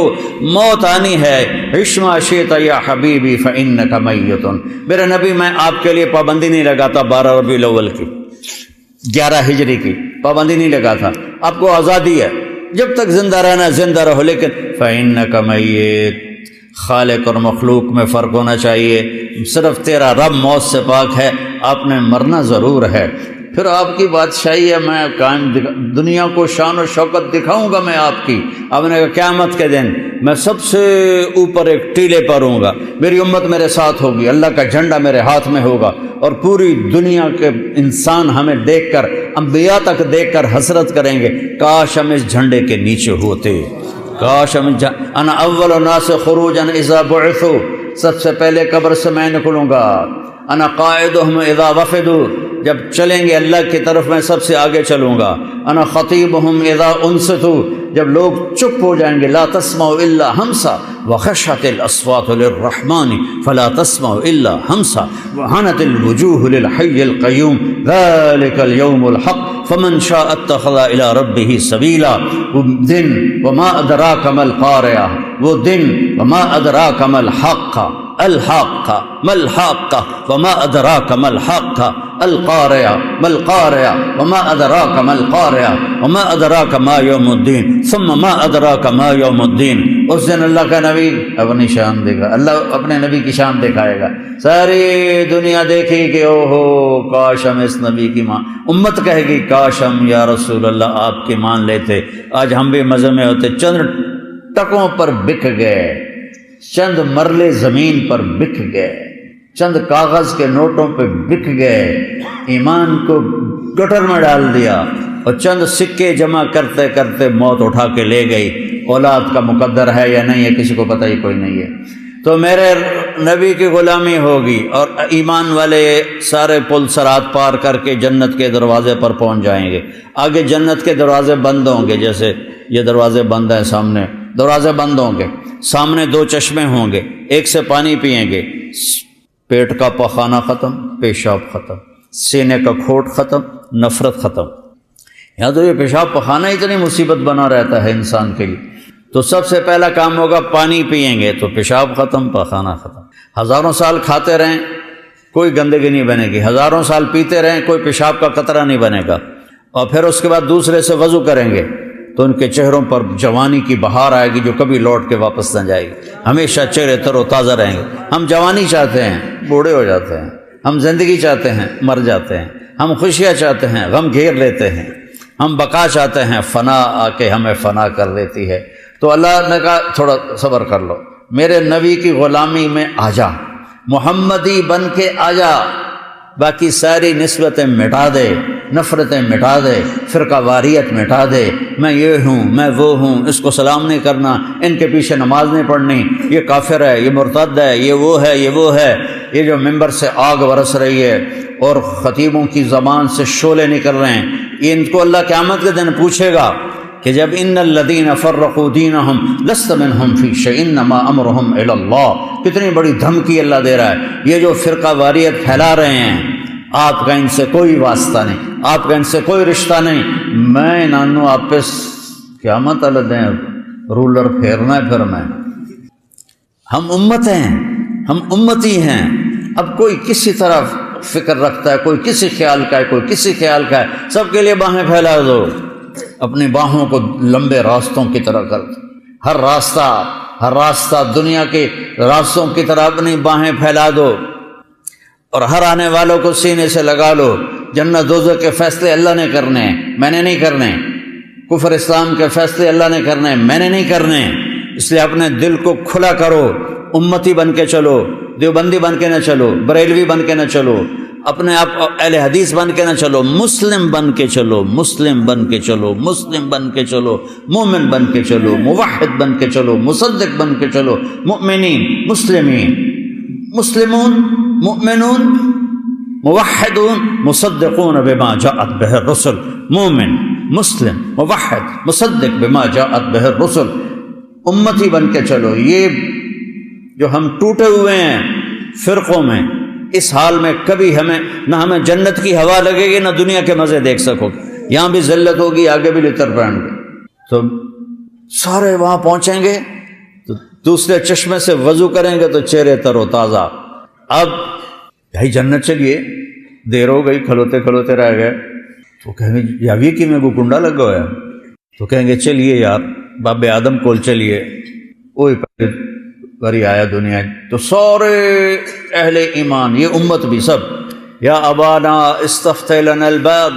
S2: موت آنی ہے، عشما شئت یا حبیبی فإنک میت۔ میرے نبی میں آپ کے لیے پابندی نہیں لگاتا 12 ربیع الاول کی، 11 ہجری کی پابندی نہیں لگا تھا، آپ کو آزادی ہے، جب تک زندہ رہنا زندہ رہو، لیکن فإنک میت، خالق اور مخلوق میں فرق ہونا چاہیے، صرف تیرا رب موت سے پاک ہے، آپ نے مرنا ضرور ہے۔ پھر آپ کی بادشاہی ہے، میں قائم دنیا کو شان و شوکت دکھاؤں گا میں آپ کی۔ آپ نے کہا قیامت کے دن میں سب سے اوپر ایک ٹیلے پر ہوں گا، میری امت میرے ساتھ ہوگی، اللہ کا جھنڈا میرے ہاتھ میں ہوگا، اور پوری دنیا کے انسان ہمیں دیکھ کر، انبیاء تک دیکھ کر حسرت کریں گے، کاش ہم اس جھنڈے کے نیچے ہوتے، کاش ہم انا اول الناس خروجا اذا بعثوا، سب سے پہلے قبر سے میں نکلوں گا، انا قائدهم اذا وفدوا، جب چلیں گے اللہ کی طرف میں سب سے آگے چلوں گا، انا خطیبهم اذا انصتوا، جب لوگ چپ ہو جائیں گے، لا تسمعوا الا ہمسا وخشعت الاصوات للرحمن فلا تسمعوا الا ہمسا وعنت الوجوه للحي القيوم ذلك اليوم الحق فمن شاء اتخذ الى ربه سبیلا۔ وہ دن وما ادراک ما القارعہ، وہ دن وما ادراک ما الحق، الحق ما الحق وما ادراک ما الحق، القارعہ ما القارعہ وما ادراک ما القارعہ وما ادراک ما یوم الدین ثم ما ادراک ما یوم الدین۔ اس دن اللہ کا نبی اپنی شان دے گا، اللہ اپنے نبی کی شان دکھائے گا، ساری دنیا دیکھے کہ او ہو کاش ہم اس نبی کی امت کہے گی کاش ہم یا رسول اللہ آپ کی مان لیتے، آج ہم بھی مزے میں ہوتے، چند ٹکوں پر بک گئے، چند مرلے زمین پر بک گئے، چند کاغذ کے نوٹوں پہ بک گئے، ایمان کو گٹر میں ڈال دیا، اور چند سکے جمع کرتے کرتے موت اٹھا کے لے گئی۔ اولاد کا مقدر ہے یا نہیں ہے کسی کو پتہ ہی کوئی نہیں ہے۔ تو میرے نبی کی غلامی ہوگی، اور ایمان والے سارے پل صراط پار کر کے جنت کے دروازے پر پہنچ جائیں گے۔ آگے جنت کے دروازے بند ہوں گے، جیسے یہ دروازے بند ہیں سامنے، دروازے بند ہوں گے، سامنے 2 چشمے ہوں گے، ایک سے پانی پئیں گے، پیٹ کا پخانہ ختم، پیشاب ختم، سینے کا کھوٹ ختم، نفرت ختم۔ یہاں تو یہ پیشاب پخانہ اتنی مصیبت بنا رہتا ہے انسان کے لیے، تو سب سے پہلا کام ہوگا پانی پئیں گے تو پیشاب ختم، پخانہ ختم۔ ہزاروں سال کھاتے رہیں کوئی گندگی نہیں بنے گی، ہزاروں سال پیتے رہیں کوئی پیشاب کا قطرہ نہیں بنے گا، اور پھر اس کے بعد دوسرے سے وضو کریں گے تو ان کے چہروں پر جوانی کی بہار آئے گی جو کبھی لوٹ کے واپس نہ جائے گی، ہمیشہ چہرے تر و تازہ رہیں گے۔ ہم جوانی چاہتے ہیں، بوڑھے ہو جاتے ہیں، ہم زندگی چاہتے ہیں، مر جاتے ہیں، ہم خوشیاں چاہتے ہیں، غم گھیر لیتے ہیں، ہم بقا چاہتے ہیں، فنا آ کے ہمیں فنا کر دیتی ہے۔ تو اللہ نے کہا تھوڑا صبر کر لو، میرے نبی کی غلامی میں آ جا، محمدی بن کے آ جا، باقی ساری نسبتیں مٹا دے، نفرتیں مٹا دے، فرقہ واریت مٹا دے، میں یہ ہوں میں وہ ہوں، اس کو سلام نہیں کرنا، ان کے پیچھے نماز نہیں پڑھنی، یہ کافر ہے، یہ مرتد ہے، یہ وہ ہے، یہ وہ ہے، یہ جو ممبر سے آگ برس رہی ہے اور خطیبوں کی زبان سے شعلے نکل رہے ہیں، یہ ان کو اللہ قیامت کے دن پوچھے گا کہ جب ان الذین فرقوا دینہم لست منہم فی شیء انما امرہم الی اللہ، کتنی بڑی دھمکی اللہ دے رہا ہے، یہ جو فرقہ واریت پھیلا رہے ہیں آپ کا ان سے کوئی واسطہ نہیں، آپ کا ان سے کوئی رشتہ نہیں، میں نانو آپ پہ قیامت علیہ دیں رولر پھیرنا ہے پھر میں۔ ہم امت ہیں، ہم امتی ہیں، اب کوئی کسی طرح فکر رکھتا ہے، کوئی کسی خیال کا ہے، کوئی کسی خیال کا ہے، سب کے لیے باہیں پھیلا دو، اپنی باہوں کو لمبے راستوں کی طرح کر دو، ہر راستہ دنیا کے راستوں کی طرح اپنی باہیں پھیلا دو، اور ہر آنے والوں کو سینے سے لگا لو۔ جنت دوزخ کے فیصلے اللہ نے کرنے ہیں، میں نے نہیں کرنے، کفر اسلام کے فیصلے اللہ نے کرنے ہیں، میں نے نہیں کرنے، اس لیے اپنے دل کو کھلا کرو، امتی بن کے چلو، دیوبندی بن کے نہ چلو، بریلوی بن کے نہ چلو، اپنے آپ اہل حدیث بن کے نہ چلو، مسلم بن کے چلو، مسلم بن کے چلو، مسلم بن کے چلو، مومن بن کے چلو، موحد بن کے چلو، مصدق بن کے چلو، مؤمنین، مسلمین، مسلمون، مؤمنون، موحدون، مصدقون بما جاءت به الرسل، مومن، مسلم، موحد، مصدق بما جاءت به الرسل، امتی بن کے چلو۔ یہ جو ہم ٹوٹے ہوئے ہیں فرقوں میں، اس حال میں کبھی نہ ہمیں جنت کی ہوا لگے گی، نہ دنیا کے مزے دیکھ سکو گے، یہاں بھی ذلت ہوگی، آگے بھی لتر پڑیں گے، تو سارے وہاں پہنچیں گے تو دوسرے چشمے سے وضو کریں گے تو چہرے تر و تازہ۔ اب بھائی جنت چلیے، دیر ہو گئی، کھلوتے کھلوتے رہ گئے، تو کہیں گے یاوی کی میں کو کنڈا لگا ہوا ہے، تو کہیں گے چلیے یار باب آدم کول چلیے، وہی بری آیا دنیا، تو سارے اہل ایمان، یہ امت بھی سب، یا ابانا استفتح لنا الباب،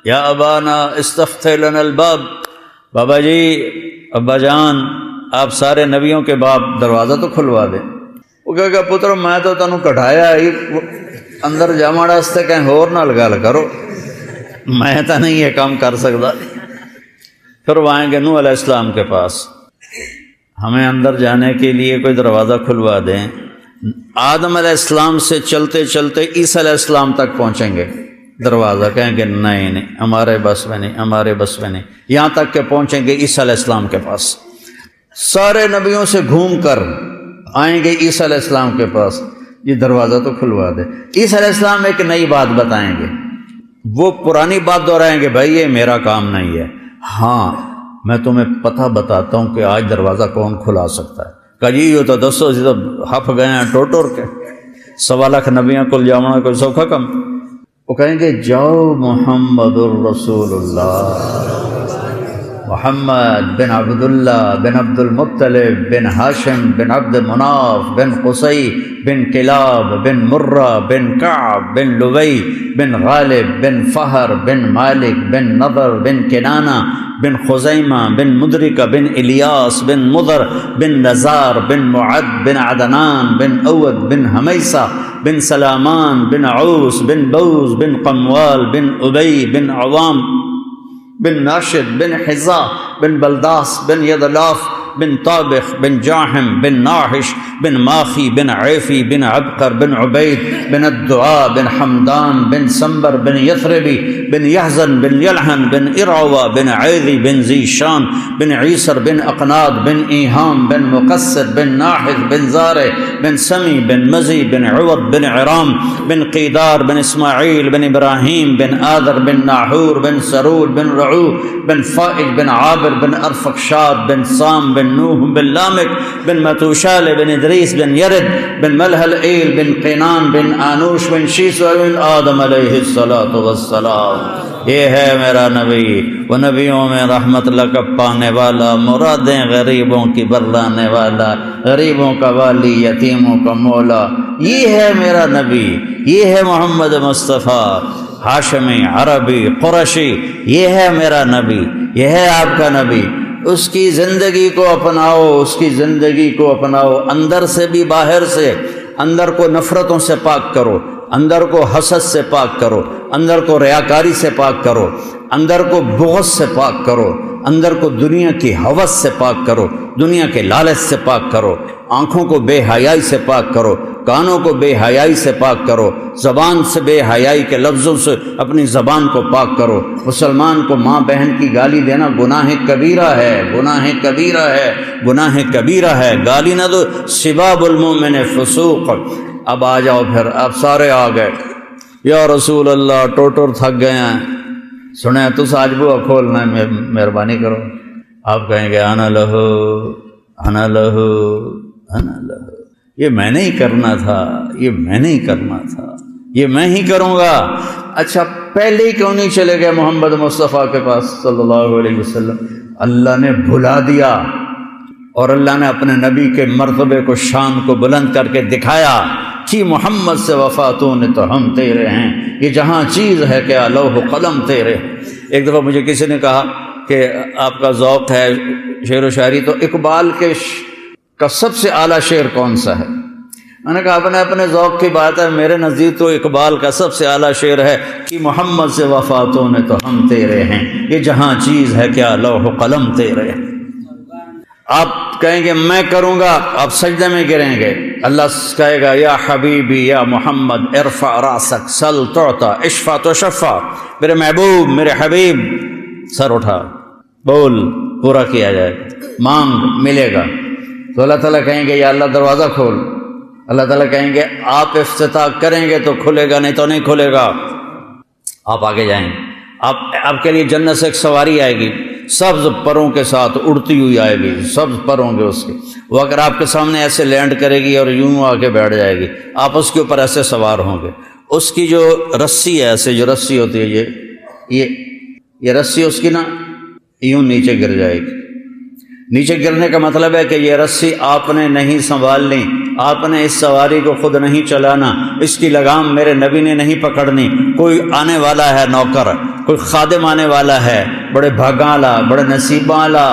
S2: یا ابانا استفتح لنا الباب، بابا جی، ابا جان، آپ سارے نبیوں کے باپ، دروازہ تو کھلوا دیں۔ وہ کہے گا پتر میں تو تینوں کٹھایا ہی اندر جاوان واسطے، کہیں ہور نہ لگا کرو، میں تو نہیں یہ کام کر سکتا۔ پھر وہ آئیں گے نوح علیہ السلام کے پاس، ہمیں اندر جانے کے لیے کوئی دروازہ کھلوا دیں۔ آدم علیہ السلام سے چلتے چلتے عیسیٰ علیہ السلام تک پہنچیں گے، دروازہ کہیں گے نہیں ہمارے بس میں نہیں، ہمارے بس میں نہیں، یہاں تک کہ پہنچیں گے عیسیٰ علیہ السلام کے پاس، سارے نبیوں سے گھوم کر آئیں گے عیسیٰ علیہ السلام کے پاس، یہ دروازہ تو کھلوا دے۔ عیسیٰ علیہ السلام ایک نئی بات بتائیں گے، وہ پرانی بات دہرائیں گے، بھائی یہ میرا کام نہیں ہے، ہاں میں تمہیں پتہ بتاتا ہوں کہ آج دروازہ کون کھلا سکتا ہے۔ کہا جی یہ تو دسو، اسی تو ہف گئے ہیں ٹوٹ کے، 1.25 لاکھ نبیاں کل جاؤنا کوئی سوکھا کم۔ وہ کہیں گے جاؤ محمد الرسول اللہ، محمد بن عبداللہ بن عبد المطلب بن ہاشم بن عبد مناف بن قصی بن کلاب بن مرہ بن کعب بن لبی بن غالب بن فہر بن مالک بن نضر بن کنانہ بن خزیمہ بن مدرکہ بن الیاس بن مضر بن نزار بن معد بن عدنان بن اود بن حمیسہ بن سلامان بن عوس بن بوز بن قموال بن ابی بن عوام بن ناشد بن حزا بن بلداس بن یدلاف بن طابخ بن جاحم بن ناحش بن ماخی بن عیفی بن عبقر بن عبید بن الدعاء بن حمدان بن سنبر بن یثربی بن یحزن بن یلحن بن ارعوہ بن عیضی بن ذیشان بن عیسر بن اقناد بن ایہام بن مقصر بن ناحذ بن زارع بن سمی بن مزی بن عوض بن عرام بن قیدار بن اسماعیل بن ابراہیم بن آذر بن ناحور بن سرود بن رعو بن فائج بن عابر بن ارفقشاد بن سام بن نوح بن لامک بن متوشال بن ادریس بن یرد بن ملحل ایل بن قینان بن آنوش بن شیس بن آدم علیہ السلام۔ یہ ہے میرا نبی، وہ نبیوں میں رحمت لقب پانے والا، مرادیں غریبوں کی برلانے والا، غریبوں کا والی، یتیموں کا مولا، یہ ہے میرا نبی، یہ ہے محمد مصطفیٰ، ہاشمی، عربی، قرشی، یہ ہے میرا نبی، یہ ہے آپ کا نبی۔ اس کی زندگی کو اپناؤ، اس کی زندگی کو اپناؤ، اندر سے بھی باہر سے، اندر کو نفرتوں سے پاک کرو، اندر کو حسد سے پاک کرو، اندر کو ریاکاری سے پاک کرو، اندر کو بغض سے پاک کرو، اندر کو دنیا کی ہوس سے پاک کرو، دنیا کے لالچ سے پاک کرو، آنکھوں کو بے حیائی سے پاک کرو، کانوں کو بے حیائی سے پاک کرو، زبان سے بے حیائی کے لفظوں سے اپنی زبان کو پاک کرو۔ مسلمان کو ماں بہن کی گالی دینا گناہ کبیرہ ہے، گناہ کبیرہ ہے، گناہ کبیرہ ہے، گالی نہ دو، سباب المؤمن فسوق۔ اب آ جاؤ، پھر اب سارے آ گئے، یا رسول اللہ ٹوٹر تھک گئے ہیں، سنیں تس آج بوا کھولنا ہے، مہربانی کرو. آپ کہیں گے انا لہو انا لہو انا لہو، یہ میں نے ہی کرنا تھا، یہ میں نے ہی کرنا تھا، یہ میں ہی کروں گا. اچھا پہلے ہی کیوں نہیں چلے گئے محمد مصطفیٰ کے پاس صلی اللہ علیہ وسلم؟ اللہ نے بھلا دیا، اور اللہ نے اپنے نبی کے مرتبے کو، شان کو بلند کر کے دکھایا کہ محمد سے وفاتوں نے تو ہم تیرے ہیں، یہ جہاں چیز ہے کیا لوح و قلم تیرے. ایک دفعہ مجھے کسی نے کہا کہ آپ کا ذوق ہے شعر و شاعری، تو اقبال کا سب سے اعلیٰ شعر کون سا ہے؟ میں نے کہا اپنے اپنے ذوق کی بات ہے، میرے نزدیک تو اقبال کا سب سے اعلیٰ شعر ہے کہ محمد سے وفاتوں نے تو ہم تیرے ہیں، یہ جہاں چیز ہے کیا لوح و قلم تیرے. آپ کہیں گے میں کروں گا، آپ سجدے میں گریں گے، اللہ کہے گا یا حبیبی یا محمد ارفع راسک سل تعطا اشفع تشفع، میرے محبوب میرے حبیب سر اٹھا، بول پورا کیا جائے گا، مانگ ملے گا. تو اللہ تعالیٰ کہیں گے یا اللہ دروازہ کھول، اللہ تعالیٰ کہیں گے آپ افتتاح کریں گے تو کھلے گا، نہیں تو نہیں کھلے گا. آپ آگے جائیں گے، آپ کے لیے جنت سے ایک سواری آئے گی، سبز پروں کے ساتھ اڑتی ہوئی آئے گی، سبز پر ہوں گے اس کے، وہ اگر آپ کے سامنے ایسے لینڈ کرے گی اور یوں آ کے بیٹھ جائے گی، آپ اس کے اوپر ایسے سوار ہوں گے. اس کی جو رسی ہے، ایسے جو رسی ہوتی ہے، یہ رسی اس کی نا یوں نیچے گر جائے گی. نیچے گرنے کا مطلب ہے کہ یہ رسی آپ نے نہیں سنبھالنی، آپ نے اس سواری کو خود نہیں چلانا، اس کی لگام میرے نبی نے نہیں پکڑنی. کوئی آنے والا ہے نوکر، کوئی خادم آنے والا ہے، بڑے بھاگاں والا، بڑے نصیباں والا،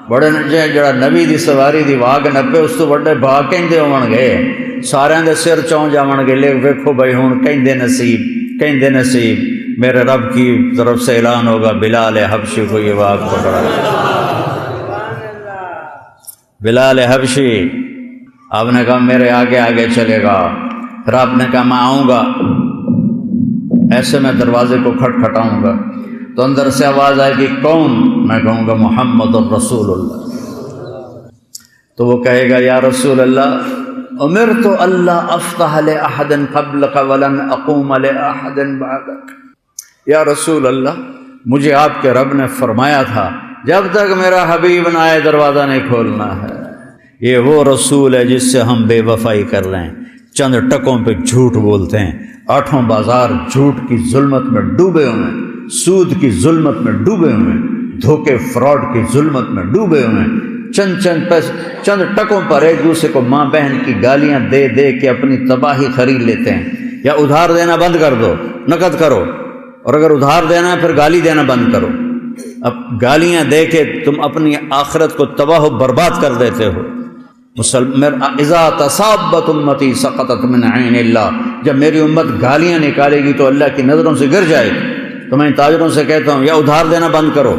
S2: بڑے جڑا نبی دی سواری دی واگ نپے، اس تو بڑے بھاگ کہندے ہون گے، سارے دے سر چون جاون گے. لے ویکھو بھائی ہن کہندے نصیب، کہندے نصیب، میرے رب کی طرف سے اعلان ہوگا بلال حبشی کو یہ واگ پکڑا. بلال حبشی، آپ نے کہا میرے آگے آگے چلے گا. پھر آپ نے کہا میں آؤں گا، ایسے میں دروازے کو کھٹکھٹاؤں گا تو اندر سے آواز آئے گی کون؟ میں کہوں گا محمد الرسول اللہ. تو وہ کہے گا یا رسول اللہ امرت اللہ افتح لأحد قبلک ولن اقوم لأحد بعدک. یا رسول اللہ مجھے آپ کے رب نے فرمایا تھا جب تک میرا حبیب نہ آئے دروازہ نہیں کھولنا ہے. یہ وہ رسول ہے جس سے ہم بے وفائی کر رہے ہیں، چند ٹکوں پہ جھوٹ بولتے ہیں، آٹھوں بازار جھوٹ کی ظلمت میں ڈوبے ہوئے ہیں، سود کی ظلمت میں ڈوبے ہوئے ہیں، دھوکے فراڈ کی ظلمت میں ڈوبے ہوئے ہیں، چند ٹکوں پر ایک دوسرے کو ماں بہن کی گالیاں دے دے کے اپنی تباہی خرید لیتے ہیں. یا ادھار دینا بند کر دو، نقد کرو، اور اگر ادھار دینا ہے پھر گالی دینا بند کرو. اب گالیاں دے کے تم اپنی آخرت کو تباہ و برباد کر دیتے ہو. اذا تصابت امتی سقطت من عین اللہ، جب میری امت گالیاں نکالے گی تو اللہ کی نظروں سے گر جائے گی. تو میں تاجروں سے کہتا ہوں یا ادھار دینا بند کرو،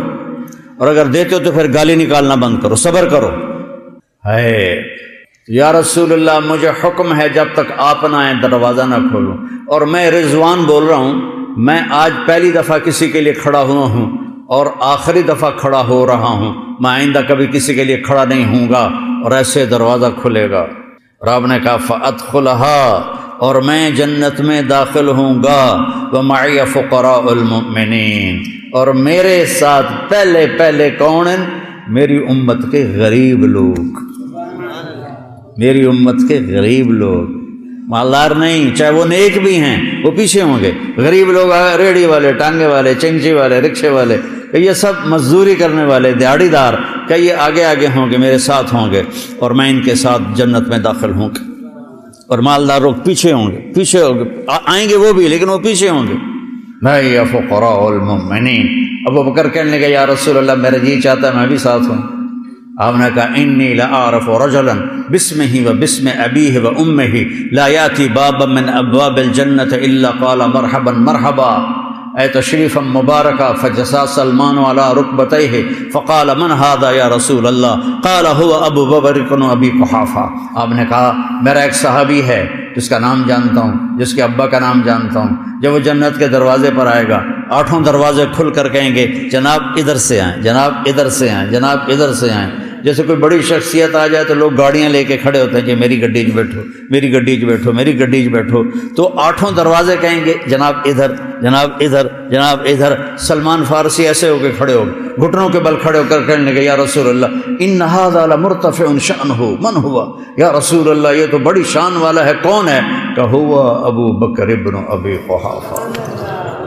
S2: اور اگر دیتے ہو تو پھر گالی نکالنا بند کرو، صبر کرو. ہے یا رسول اللہ مجھے حکم ہے جب تک آپ نہ آئیں دروازہ نہ کھولوں. اور میں رضوان بول رہا ہوں، میں آج پہلی دفعہ کسی کے لیے کھڑا ہوا ہوں اور آخری دفعہ کھڑا ہو رہا ہوں، میں آئندہ کبھی کسی کے لیے کھڑا نہیں ہوں گا. اور ایسے دروازہ کھلے گا. رب نے کہا فَأَدْخُلَهَا، اور میں جنت میں داخل ہوں گا، وَمَعِيَ فُقَرَاءُ الْمُؤْمِنِينَ، اور میرے ساتھ پہلے کون ہیں؟ میری امت کے غریب لوگ، میری امت کے غریب لوگ، مالدار نہیں، چاہے وہ نیک بھی ہیں وہ پیچھے ہوں گے. غریب لوگ ریڑھی والے، ٹانگے والے، چنچی والے، رکشے والے، کہ یہ سب مزدوری کرنے والے دیہڑی دار، کہ یہ آگے آگے ہوں گے، میرے ساتھ ہوں گے، اور میں ان کے ساتھ جنت میں داخل ہوں گا. اور مالدار لوگ پیچھے ہوں گے، آئیں گے وہ بھی لیکن وہ پیچھے ہوں گے. بھائی فقراء المؤمنین. ابو بکر کہنے لگے یا رسول اللہ میرا جی چاہتا ہے میں بھی ساتھ ہوں. آپ نے کہا انی لأعرف رجلا باسمہ وباسم ابیہ وامہ لا یاتی بابا من ابواب الجنۃ الا قال مرحبا مرحبا. اے تشریفا مبارکا. فجسا سلمان علی رکبتیہ فقال من هذا یا رسول اللہ؟ قال هو ابو بکر بن ابی قحافہ. آپ نے کہا میرا ایک صحابی ہے جس کا نام جانتا ہوں، جس کے ابا کا نام جانتا ہوں، جب وہ جنت کے دروازے پر آئے گا آٹھوں دروازے کھل کر کہیں گے جناب ادھر سے آئیں، جناب ادھر سے آئیں، جناب ادھر سے آئیں. جیسے کوئی بڑی شخصیت آ جائے تو لوگ گاڑیاں لے کے کھڑے ہوتے ہیں کہ میری گڈی 'چ بیٹھو، میری گڈی 'چ بیٹھو، میری گڈی 'چ بیٹھو، تو 8 دروازے کہیں گے جناب ادھر، جناب ادھر، جناب ادھر۔ سلمان فارسی ایسے ہو کے کھڑے ہو گئے، گھٹنوں کے بل کھڑے ہو کر کہنے لگے یا رسول اللہ ان ھذا لمرتفع شأنہ من ہوا، یا رسول اللہ یہ تو بڑی شان والا ہے، کون ہے؟ کہ ہوا ابو بکر ابن ابی قحافہ،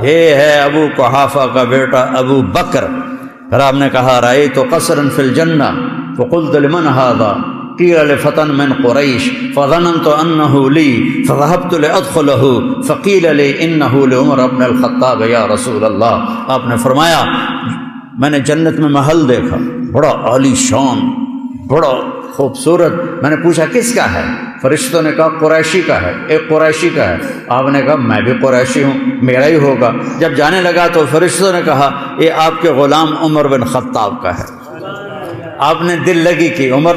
S2: یہ ہے ابو قحافہ کا بیٹا ابو بکر۔ پھر آپ نے کہا رأیت قصرا فی الجنہ فقلت لمن ھذا قیل لفتى من قریش فظننت انه لی فذهبت لادخله فقیل لی انه لعمر بن الخطاب یا رسول اللہ۔ آپ نے فرمایا میں نے جنت میں محل دیکھا، بڑا عالی شان، بڑا خوبصورت۔ میں نے پوچھا کس کا ہے؟ فرشتوں نے کہا قریشی کا ہے، ایک قریشی کا ہے۔ آپ نے کہا میں بھی قریشی ہوں، میرا ہی ہوگا۔ جب جانے لگا تو فرشتوں نے کہا یہ آپ کے غلام عمر بن خطاب کا ہے۔ آپ نے دل لگی کہ عمر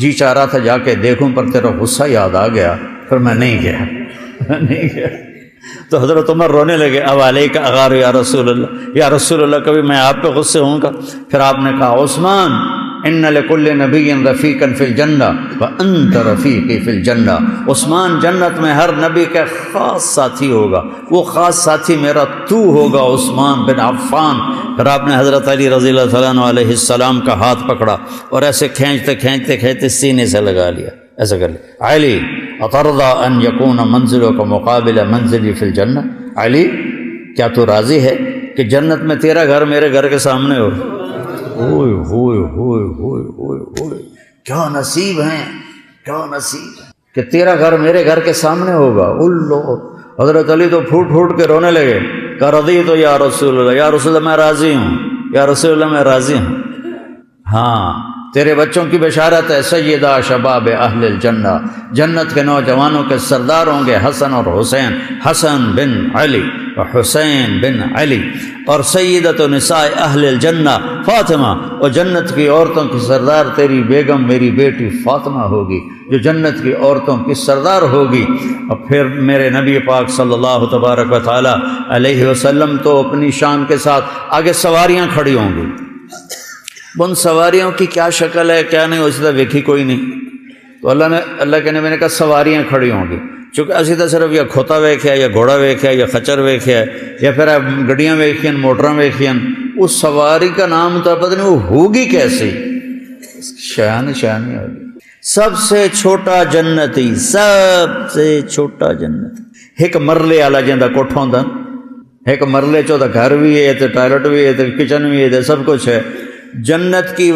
S2: جی چاہ رہا تھا جا کے دیکھوں پر تیرا غصہ یاد آ گیا، پھر میں نہیں گیا، میں نہیں گیا۔ تو حضرت عمر رونے لگے، اب علیک اغار یا رسول اللہ، یا رسول اللہ کبھی میں آپ پہ غصے ہوں گا؟ پھر آپ نے کہا عثمان ان لکل نبی رفیقا فی الجنہ وانت رفیقی فی الجنہ، عثمان جنت میں ہر نبی کا خاص ساتھی ہوگا، وہ خاص ساتھی میرا تو ہوگا عثمان بن عفان۔ پھر آپ نے حضرت علی رضی اللہ تعالیٰ عنہ علیہ السلام کا ہاتھ پکڑا اور ایسے کھینچتے کھینچتے کھینچتے سینے سے لگا لیا، ایسا کر لیا، علی اترضی ان یکون منزلک مقابل منزلی فی الجنہ، علی کیا تو راضی ہے کہ جنت میں تیرا گھر میرے گھر کے سامنے ہو؟ ہوئے ہوئے ہوئے ہوئے ہوئے ہوئے، کیا نصیب ہیں، کیا نصیب ہے کہ تیرا گھر میرے گھر کے سامنے ہوگا۔ اللہ، حضرت علی تو پھوٹ پھوٹ کے رونے لگے کہ رضیت یا رسول اللہ، یا رسول اللہ میں راضی ہوں، یا رسول اللہ میں راضی ہوں۔ ہاں تیرے بچوں کی بشارت ہے، سیدہ شباب اہل الجنہ، جنت کے نوجوانوں کے سردار ہوں گے حسن اور حسین، حسن بن علی و حسین بن علی، اور سیدۃ نساء اہل الجنہ فاطمہ، اور جنت کی عورتوں کی سردار تیری بیگم میری بیٹی فاطمہ ہوگی جو جنت کی عورتوں کی سردار ہوگی۔ اور پھر میرے نبی پاک صلی اللہ تبارک و تعالی علیہ وسلم تو اپنی شان کے ساتھ آگے سواریاں کھڑی ہوں گی، ان سواریوں کی کیا شکل ہے کیا نہیں اس طرح دیکھی کوئی نہیں، تو اللہ کے نبی نے کہا سواریاں کھڑی ہوں گی، چونکہ اسی طرح صرف یا کھوتا ویکھیا یا گھوڑا ویکھیا یا خچر ویکھیا یا پھر گڈیاں ویکھیاں موٹراں ویکھیاں، اس سواری کا نام تو پتہ نہیں وہ ہوگی کیسی، شان ہوگی۔ سب سے چھوٹا جنتی، سب سے چھوٹا جنتی، ایک مرلے والا جندا کوٹھا ہوندا، ایک مرلے چ گھر بھی ہے تے ٹائلٹ بھی ہے تے کچن بھی ہے تے سب کچھ ہے۔ جنت کی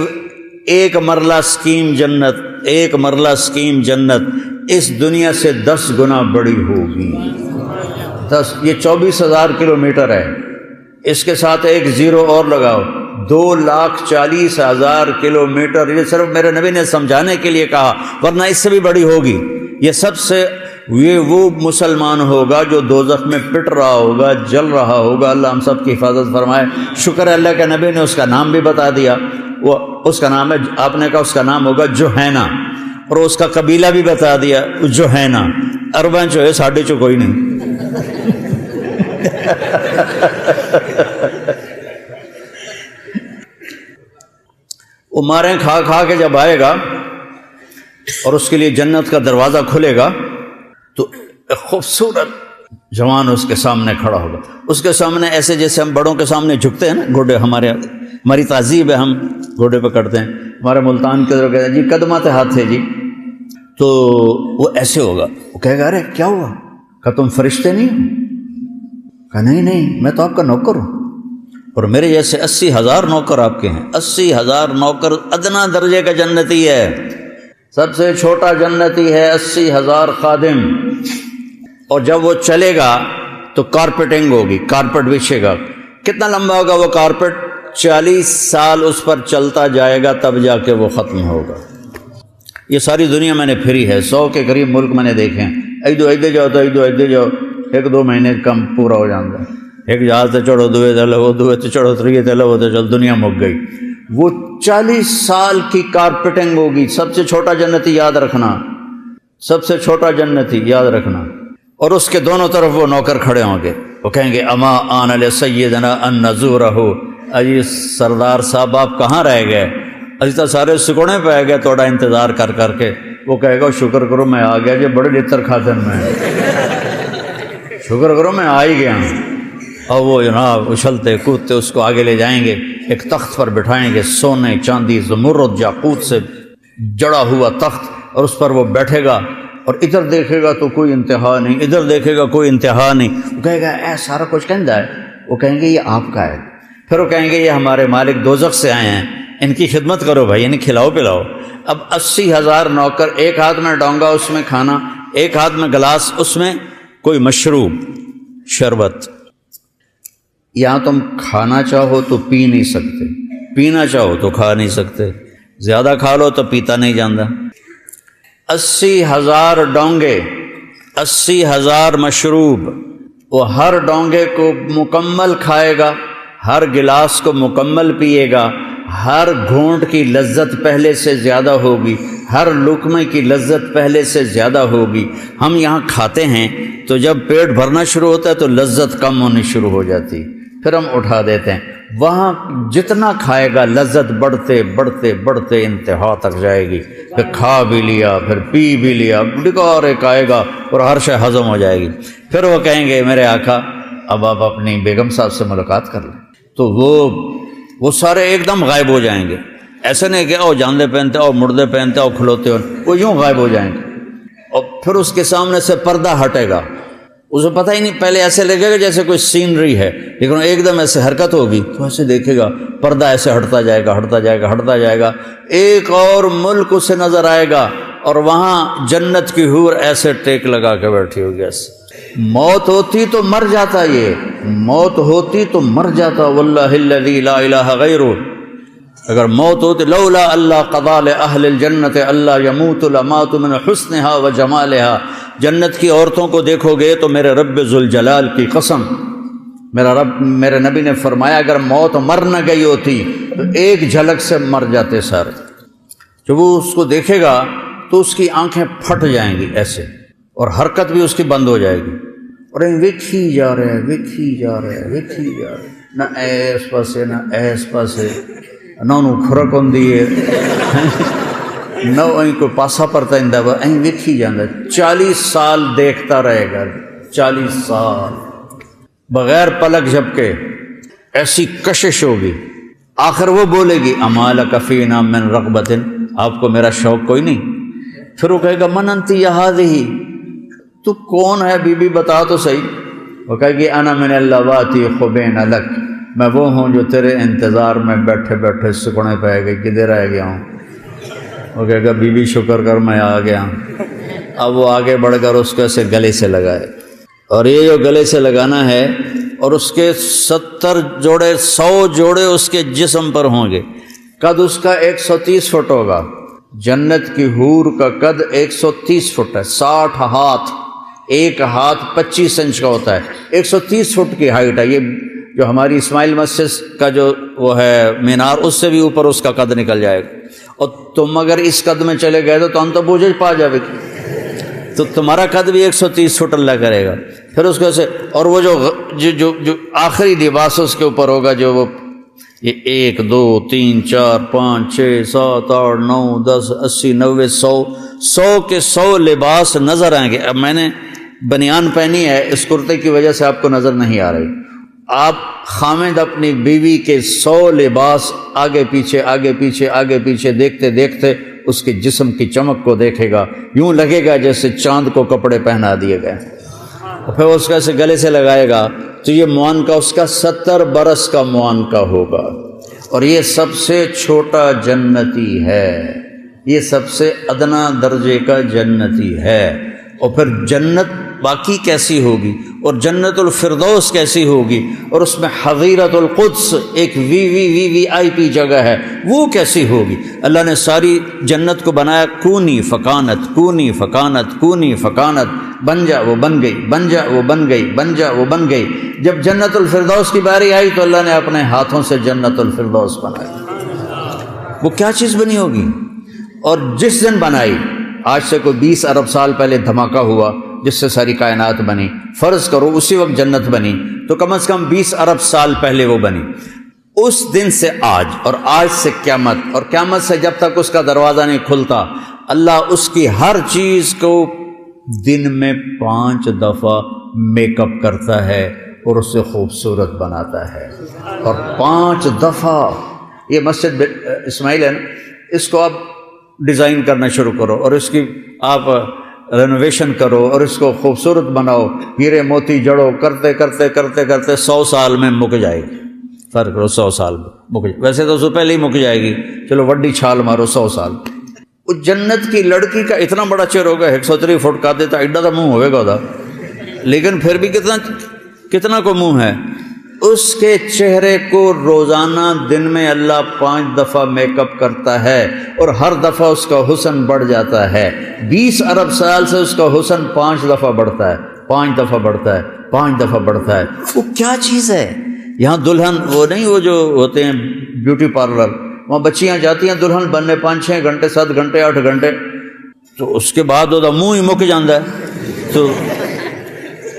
S2: ایک مرلہ سکیم جنت، ایک مرلہ سکیم جنت اس دنیا سے 10 گنا بڑی ہوگی، 10، یہ 24,000 کلومیٹر ہے، اس کے ساتھ ایک زیرو اور لگاؤ، 2,40,000 کلومیٹر۔ یہ صرف میرے نبی نے سمجھانے کے لیے کہا، ورنہ اس سے بھی بڑی ہوگی۔ یہ سب سے یہ وہ مسلمان ہوگا جو دوزخ میں پٹ رہا ہوگا، جل رہا ہوگا، اللہ ہم سب کی حفاظت فرمائے۔ شکر ہے اللہ کے نبی نے اس کا نام بھی بتا دیا، وہ اس کا نام ہے، آپ نے کہا اس کا نام ہوگا جوہینہ، اور اس کا قبیلہ بھی بتا دیا جوہینہ، عرباں چو ہے ساڈے چو کوئی نہیں۔ وہ ماریں کھا کھا کے جب آئے گا اور اس کے لیے جنت کا دروازہ کھلے گا تو ایک خوبصورت جوان اس کے سامنے کھڑا ہوگا، اس کے سامنے ایسے جیسے ہم بڑوں کے سامنے جھکتے ہیں نا، گھوڑے ہماری تہذیب ہے، ہم گھوڑے پہ کرتے ہیں، ہمارے ملتان کے ادھر کہتے ہیں جی قدمات ہاتھ ہے جی، تو وہ ایسے ہوگا، وہ کہے گا ارے کیا ہوا؟ کہ تم فرشتے نہیں ہو؟ کہ نہیں میں تو آپ کا نوکر ہوں، اور میرے جیسے 80,000 نوکر آپ کے ہیں، 80,000 نوکر، ادنا درجے کا جنتی ہے، سب سے چھوٹا جنتی ہے، 80,000 خادم۔ اور جب وہ چلے گا تو کارپیٹنگ ہوگی، کارپیٹ بچھے گا، کتنا لمبا ہوگا وہ کارپیٹ؟ 40 سال اس پر چلتا جائے گا تب جا کے وہ ختم ہوگا۔ یہ ساری دنیا میں نے پھری ہے، 100 کے قریب ملک میں نے دیکھے ہیں، ایدو جاؤ تو ایدو جاؤ، 1-2 مہینے کم پورا ہو جاتا ہے، ایک جہاز تے چڑھو، دوے تے لو، دوے تے چڑھو، تریے تے لو، تو چل دنیا مک گئی۔ وہ 40 سال کی کارپیٹنگ ہوگی۔ سب سے چھوٹا جنتی یاد رکھنا، سب سے چھوٹا جنتی یاد رکھنا، اور اس کے دونوں طرف وہ نوکر کھڑے ہوں گے، وہ کہیں گے اما آن لسیدنا ان نزورہ، اجی سردار صاحب آپ کہاں رہ گئے؟ اسی طرح سارے سکونے پہ آ گیا تھوڑا انتظار کر کر کے، وہ کہے گا شکر کرو میں آ گیا جی، بڑے لطر کھاتن میں شکر کرو میں آ ہی گیا ہوں۔ اور وہ جناب اچھلتے کودتے اس کو آگے لے جائیں گے، ایک تخت پر بٹھائیں گے، سونے چاندی زمرد یاقوت سے جڑا ہوا تخت، اور اس پر وہ بیٹھے گا، اور ادھر دیکھے گا تو کوئی انتہا نہیں، ادھر دیکھے گا کوئی انتہا نہیں۔ وہ کہے گا اے سارا کچھ کہندا ہے، وہ کہیں گے یہ آپ کا ہے۔ پھر وہ کہیں گے یہ ہمارے مالک دوزخ سے آئے ہیں، ان کی خدمت کرو بھائی، انہیں کھلاؤ پلاؤ۔ اب 80,000 نوکر، ایک ہاتھ میں ڈونگا اس میں کھانا، ایک ہاتھ میں گلاس اس میں کوئی مشروب شربت۔ یہاں تم کھانا چاہو تو پی نہیں سکتے، پینا چاہو تو کھا نہیں سکتے، زیادہ کھا لو تو پیتا نہیں جاندہ۔ 80,000 ڈونگے، 80,000 مشروب، وہ ہر ڈونگے کو مکمل کھائے گا، ہر گلاس کو مکمل پیے گا، ہر گھونٹ کی لذت پہلے سے زیادہ ہوگی، ہر لقمے کی لذت پہلے سے زیادہ ہوگی۔ ہم یہاں کھاتے ہیں تو جب پیٹ بھرنا شروع ہوتا ہے تو لذت کم ہونی شروع ہو جاتی، پھر ہم اٹھا دیتے ہیں۔ وہاں جتنا کھائے گا لذت بڑھتے بڑھتے بڑھتے انتہا تک جائے گی، پھر کھا بھی لیا، پھر پی بھی لیا، ڈکار ایک آئے گا اور ہر شے ہضم ہو جائے گی۔ پھر وہ کہیں گے میرے آقا اب آپ اپنی بیگم صاحب سے ملاقات کر لیں، تو وہ سارے ایک دم غائب ہو جائیں گے۔ ایسے نہیں کہ او جاندے پہنتے او مردے پہنتے او کھلوتے ہو، وہ یوں غائب ہو جائیں گے، اور پھر اس کے سامنے سے پردہ ہٹے گا، اسے پتہ ہی نہیں، پہلے ایسے لگے گا جیسے کوئی سینری ہے، لیکن ایک دم ایسے حرکت ہوگی تو ایسے دیکھے گا پردہ ایسے ہٹتا جائے گا، ہٹتا جائے گا، ہٹتا جائے گا، ایک اور ملک اسے نظر آئے گا، اور وہاں جنت کی حور ایسے ٹیک لگا کے بیٹھی ہوگی۔ ایسے موت ہوتی تو مر جاتا، یہ موت ہوتی تو مر جاتا، واللہ الذی لا الہ غیرہ، اگر موت ہوتی لولا اللہ قضا لأہل الجنت اللہ یموت لمات من حسنها و جمالها۔ جنت کی عورتوں کو دیکھو گے تو میرے رب ذوالجلال کی قسم، میرے نبی نے فرمایا اگر موت مر نہ گئی ہوتی تو ایک جھلک سے مر جاتے سارے۔ جب وہ اس کو دیکھے گا تو اس کی آنکھیں پھٹ جائیں گی ایسے، اور حرکت بھی اس کی بند ہو جائے گی، اور ویکھی جا رہے ویکھی جا رہے ویکھی جا رہے، نہ ایس پاسے نہ ایس پاسے، نہ انہوں کھرک ہوندی ہے، نہ کوئی پاسا پرتا اندہ با، ویکھی جاندہ۔ 40 سال دیکھتا رہے گا، 40 سال بغیر پلک جھپکے، ایسی کشش ہوگی۔ آخر وہ بولے گی اما لک فینا من رغبت، آپ کو میرا شوق کوئی نہیں؟ پھر وہ کہے گا من انتی یا ہذہ، تو کون ہے بی بی بتا تو صحیح۔ وہ کہے گی انا من اللواتی خبین لک، میں وہ ہوں جو تیرے انتظار میں بیٹھے بیٹھے سکڑے پہ گئی، کدھر رہ گیا ہوں۔ وہ کہے گا بی بی شکر کر میں آ گیا ہوں۔ اب وہ آگے بڑھ کر اس کو ایسے گلے سے لگائے، اور یہ جو گلے سے لگانا ہے، اور اس کے 70 جوڑے 100 جوڑے اس کے جسم پر ہوں گے۔ قد اس کا 130 فٹ ہوگا، جنت کی حور کا قد 130 فٹ ہے، 60 ہاتھ، ایک ہاتھ 25 انچ کا ہوتا ہے، 130 فٹ کی ہائٹ ہے۔ یہ جو ہماری اسماعیل مسجد کا جو وہ ہے مینار، اس سے بھی اوپر اس کا قد نکل جائے گا، اور تم اگر اس قد میں چلے گئے تو ہم تو بوجھ پا جائے گی، تو تمہارا قد بھی 130 فٹ اللہ کرے گا۔ پھر اس کو ایسے، اور وہ جو آخری لباس اس کے اوپر ہوگا، جو وہ یہ 1 2 3 4 5 6 7 8 9 10 80 90 100 کے 100 لباس نظر آئیں گے۔ اب میں نے بنیان پہنی ہے، اس کرتے کی وجہ سے آپ کو نظر نہیں آ رہی۔ آپ خامد اپنی بیوی کے 100 لباس آگے پیچھے آگے پیچھے آگے پیچھے دیکھتے دیکھتے اس کے جسم کی چمک کو دیکھے گا، یوں لگے گا جیسے چاند کو کپڑے پہنا دیے گئے، اور پھر اس کا ایسے گلے سے لگائے گا تو یہ معانقہ اس کا 70 برس کا معانقہ ہوگا، اور یہ سب سے چھوٹا جنتی ہے، یہ سب سے ادنا درجے کا جنتی ہے۔ اور پھر جنت باقی کیسی ہوگی، اور جنت الفردوس کیسی ہوگی، اور اس میں حظیرۃ القدس ایک وی آئی پی جگہ ہے، وہ کیسی ہوگی۔ اللہ نے ساری جنت کو بنایا کونی فکانت کونی فکانت کونی فکانت، بن جا وہ بن گئی، بن جا وہ بن گئی، بن جا وہ بن گئی۔ جب جنت الفردوس کی باری آئی تو اللہ نے اپنے ہاتھوں سے جنت الفردوس بنائی۔ وہ کیا چیز بنی ہوگی، اور جس دن بنائی، آج سے کوئی 20 ارب سال پہلے دھماکہ ہوا جس سے ساری کائنات بنی، فرض کرو اسی وقت جنت بنی تو کم از کم 20 ارب سال پہلے وہ بنی۔ اس دن سے آج اور آج سے قیامت اور قیامت سے جب تک اس کا دروازہ نہیں کھلتا، اللہ اس کی ہر چیز کو دن میں 5 دفعہ میک اپ کرتا ہے اور اسے خوبصورت بناتا ہے۔ اور 5 دفعہ یہ مسجد اسماعیل ہے نا، اس کو آپ ڈیزائن کرنا شروع کرو اور اس کی آپ رینوویشن کرو اور اس کو خوبصورت بناؤ، ہیرے موتی جڑو، کرتے کرتے کرتے کرتے 100 سال میں مک جائے گی۔ فرق کرو 100 سال میں مک جائے، ویسے تو اس سے پہلے ہی مک جائے گی، چلو وڈی چھال مارو 100 سال۔ اس جنت کی لڑکی کا اتنا بڑا چہرہ ہوگا، 103 فٹ کا دیتا ایڈا تو منہ ہوئے گا دا، لیکن پھر بھی کتنا کو منہ ہے۔ اس کے چہرے کو روزانہ دن میں اللہ 5 دفعہ میک اپ کرتا ہے اور ہر دفعہ اس کا حسن بڑھ جاتا ہے۔ 20 ارب سال سے اس کا حسن 5 دفعہ بڑھتا ہے، 5 دفعہ بڑھتا ہے، 5 دفعہ بڑھتا ہے۔ وہ کیا چیز ہے؟ یہاں دلہن وہ نہیں، وہ جو ہوتے ہیں بیوٹی پارلر، وہاں بچیاں جاتی ہیں دلہن بننے 5-6 گھنٹے 7 گھنٹے 8 گھنٹے، تو اس کے بعد وہ منہ ہی مک جاتا ہے۔ تو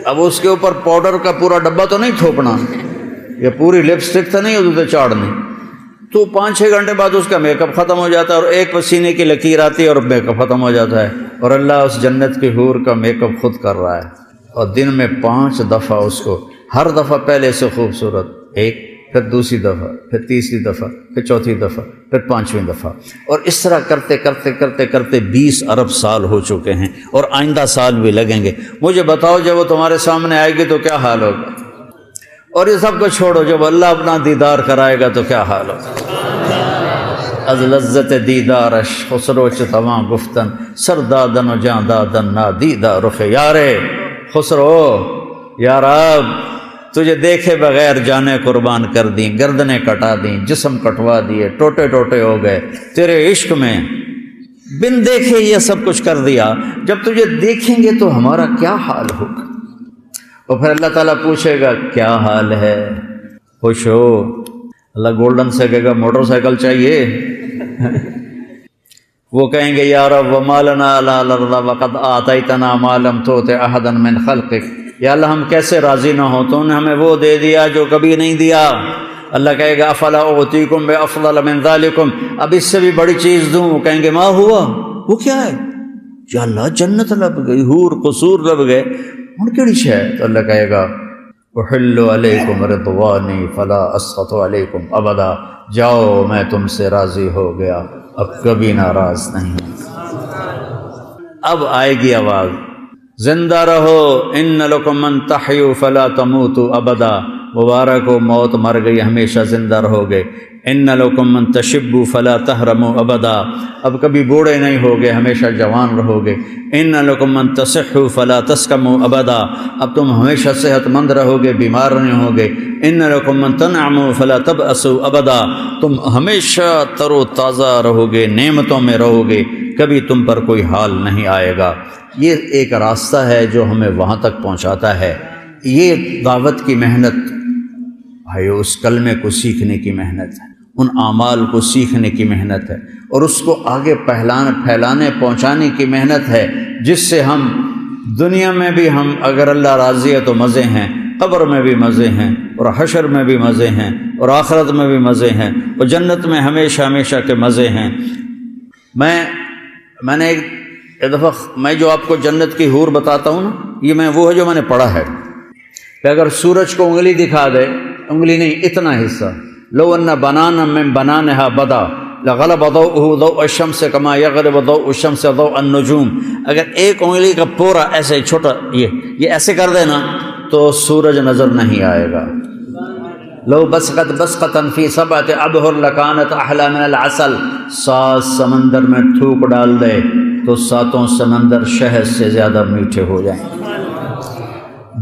S2: اب اس کے اوپر پاؤڈر کا پورا ڈبہ تو نہیں تھوپنا، یا پوری لپسٹک تو نہیں ادھر چاڑنی، تو 5-6 گھنٹے بعد اس کا میک اپ ختم ہو جاتا ہے اور ایک پسینے کی لکیر آتی ہے اور میک اپ ختم ہو جاتا ہے۔ اور اللہ اس جنت کی حور کا میک اپ خود کر رہا ہے، اور دن میں 5 دفعہ اس کو، ہر دفعہ پہلے سے خوبصورت، ایک، پھر دوسری دفعہ، پھر تیسری دفعہ، پھر چوتھی دفعہ، پھر 5ویں دفعہ، اور اس طرح کرتے کرتے کرتے کرتے 20 ارب سال ہو چکے ہیں اور آئندہ سال بھی لگیں گے۔ مجھے بتاؤ جب وہ تمہارے سامنے آئے گی تو کیا حال ہوگا؟ اور یہ سب کو چھوڑو، جب اللہ اپنا دیدار کرائے گا تو کیا حال ہوگا؟ از لذت دیدارش خسرو چتواں گفتن سردادن و جاں دادن نادیدہ رخ یارے خسرو، یا رب تجھے دیکھے بغیر جانے قربان کر دیں، گردنیں کٹا دیں، جسم کٹوا دیے، ٹوٹے ٹوٹے ہو گئے تیرے عشق میں، بن دیکھے یہ سب کچھ کر دیا، جب تجھے دیکھیں گے تو ہمارا کیا حال ہوگا؟ اور پھر اللہ تعالیٰ پوچھے گا کیا حال ہے، خوش ہو؟ اللہ گولڈن سے کہے گا موٹر سائیکل چاہیے؟ وہ کہیں گے یا رب وما لنا الا الارض وقد آتیتنا ما لم تؤت احدا من خلقک، یا اللہ ہم کیسے راضی نہ ہوں، تو نے ہمیں وہ دے دیا جو کبھی نہیں دیا۔ اللہ کہے گا افلا اعطیکم بافضل من ذلکم، اب اس سے بھی بڑی چیز دوں۔ وہ کہیں گے ما ہوا، وہ کیا ہے؟ یا اللہ جنت لب گئی، حور قصور لب گئے، ہن کیڑی شے ہے؟ تو اللہ کہے گا احل علیکم رضوانی فلا اسخط علیکم ابدا، جاؤ میں تم سے راضی ہو گیا، اب کبھی ناراض نہیں۔ اب آئے گی آواز زندہ رہو، ان لکم من تحیوا فلا تموتوا ابدا، مبارک ہو موت مر گئی ہمیشہ زندہ رہو گے۔ ان لکم من تشبوا فلا تحرموا ابدا، اب کبھی بوڑھے نہیں ہوگے ہمیشہ جوان رہو گے۔ ان لکم من تصحوا فلا تسقموا ابدا، اب تم ہمیشہ صحت مند رہو گے، بیمار نہیں ہوگے۔ ان لکم من تنعموا فلا تبأسوا ابدا، تم ہمیشہ تر و تازہ رہو گے، نعمتوں میں رہو گے، کبھی تم پر کوئی حال نہیں آئے گا۔ یہ ایک راستہ ہے جو ہمیں وہاں تک پہنچاتا ہے۔ یہ دعوت کی محنت بھائیو، اس کلمے کو سیکھنے کی محنت ہے، ان اعمال کو سیکھنے کی محنت ہے، اور اس کو آگے پھیلانے پہنچانے کی محنت ہے، جس سے ہم دنیا میں بھی ہم اگر اللہ راضی ہے تو مزے ہیں، قبر میں بھی مزے ہیں، اور حشر میں بھی مزے ہیں، اور آخرت میں بھی مزے ہیں، اور جنت میں ہمیشہ ہمیشہ کے مزے ہیں۔ میں نے ایک دفعہ میں جو آپ کو جنت کی حور بتاتا ہوں نا، یہ وہ ہے جو میں نے پڑھا ہے کہ اگر سورج کو انگلی دکھا دے، انگلی نہیں اتنا حصہ، لو ان بنانا من بنانها بدا لغلب ضوءه ضوء الشمس كما يغلب ضوء الشمس ضوء النجوم، اگر ایک انگلی کا پورا ایسے چھوٹا یہ ایسے کر دینا تو سورج نظر نہیں آئے گا۔ لو بسقت بسقتا فی سبعۃ ابحر لکانت احلی من العسل، 7 سمندر میں تھوک ڈال دے تو 7 سمندر شہد سے زیادہ میٹھے ہو جائیں۔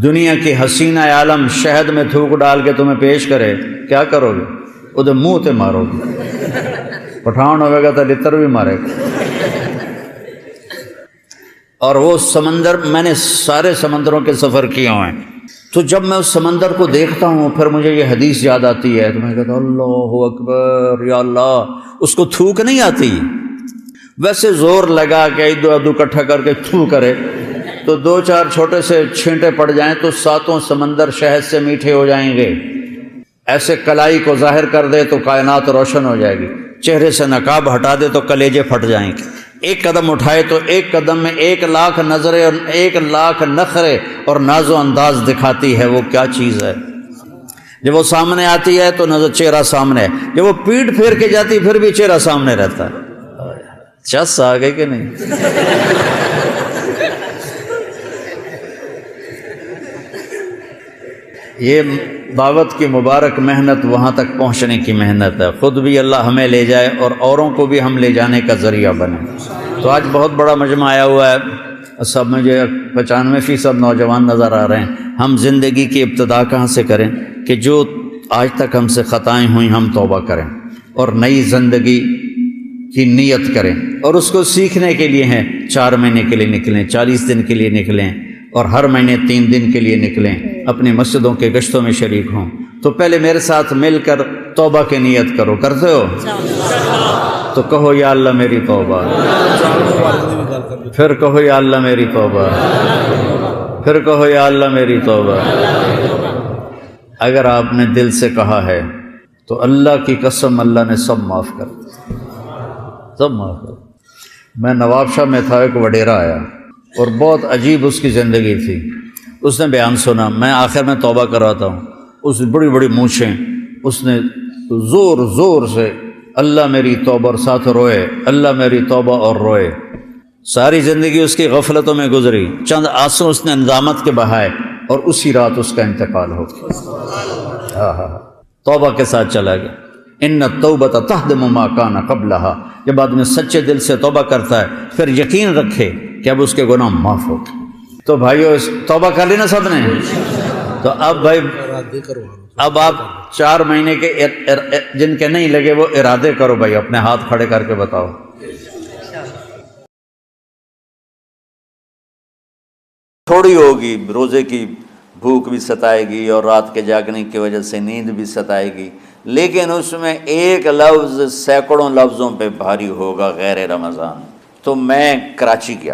S2: دنیا کی حسینہ عالم شہد میں تھوک ڈال کے تمہیں پیش کرے، کیا کرو گے؟ ادھر منہ تے مارو گے، پٹھان ہوئے گا تو لتر بھی مارے گا۔ اور وہ سمندر، میں نے سارے سمندروں کے سفر کیے ہوئے ہیں، تو جب میں اس سمندر کو دیکھتا ہوں پھر مجھے یہ حدیث یاد آتی ہے، تو میں کہتا ہوں اللہ اکبر، یا اللہ، اس کو تھوک نہیں آتی، ویسے زور لگا کے ادو ادو اکٹھا کر کے تھو کرے تو 2-4 چھوٹے سے چھینٹے پڑ جائیں تو 7 سمندر شہد سے میٹھے ہو جائیں گے۔ ایسے کلائی کو ظاہر کر دے تو کائنات روشن ہو جائے گی، چہرے سے نقاب ہٹا دے تو کلیجے پھٹ جائیں گے، ایک قدم اٹھائے تو ایک قدم میں 1,00,000 نظریں اور 1,00,000 نخرے اور ناز و انداز دکھاتی ہے۔ وہ کیا چیز ہے؟ جب وہ سامنے آتی ہے تو نظر چہرہ سامنے ہے، جب وہ پیٹ پھیر کے جاتی پھر بھی چہرہ سامنے رہتا ہے۔ چس آ گئی کہ نہیں؟ یہ دعوت کی مبارک محنت وہاں تک پہنچنے کی محنت ہے، خود بھی اللہ ہمیں لے جائے اور اوروں کو بھی ہم لے جانے کا ذریعہ بنے۔ تو آج بہت بڑا مجمع آیا ہوا ہے، سب مجھے 95% نوجوان نظر آ رہے ہیں۔ ہم زندگی کی ابتدا کہاں سے کریں کہ جو آج تک ہم سے خطائیں ہوئیں ہم توبہ کریں اور نئی زندگی کی نیت کریں، اور اس کو سیکھنے کے لیے ہیں 4 مہینے کے لیے نکلیں، 40 دن کے لیے نکلیں، اور ہر مہینے 3 دن کے لیے نکلیں، اپنی مسجدوں کے گشتوں میں شریک ہوں۔ تو پہلے میرے ساتھ مل کر توبہ کی نیت کرو، کرتے ہو؟ تو کہو یا اللہ میری توبہ، پھر کہو یا اللہ میری توبہ، پھر کہو یا اللہ میری توبہ۔ اگر آپ نے دل سے کہا ہے تو اللہ کی قسم اللہ نے سب معاف کر دیا، سب معاف کر دیا۔ میں نواب شاہ میں تھا، ایک وڈیرا آیا اور بہت عجیب اس کی زندگی تھی۔ اس نے بیان سنا، میں آخر میں توبہ کرواتا ہوں، اس بڑی بڑی مونچھیں، اس نے زور زور سے اللہ میری توبہ، اور ساتھ روئے اللہ میری توبہ اور روئے۔ ساری زندگی اس کی غفلتوں میں گزری، چند آنسو اس نے ندامت کے بہائے اور اسی رات اس کا انتقال ہو گیا۔ توبہ کے ساتھ چلا گیا۔ ان التوبۃ تہدم ما کان قبلھا، جب آدمی سچے دل سے توبہ کرتا ہے پھر یقین رکھے کہ اب اس کے گناہ معاف ہو گئے۔ تو بھائیو توبہ کر لی نا سب نے؟ تو اب بھائی اب آپ 4 مہینے کے جن کے نہیں لگے وہ ارادے کرو بھائی، اپنے ہاتھ کھڑے کر کے بتاؤ۔
S1: تھوڑی ہوگی، روزے کی بھوک بھی ستائے گی اور رات کے جاگنے کی وجہ سے نیند بھی ستائے گی، لیکن اس میں ایک لفظ سینکڑوں لفظوں پہ بھاری ہوگا، غیر رمضان۔ تو میں کراچی گیا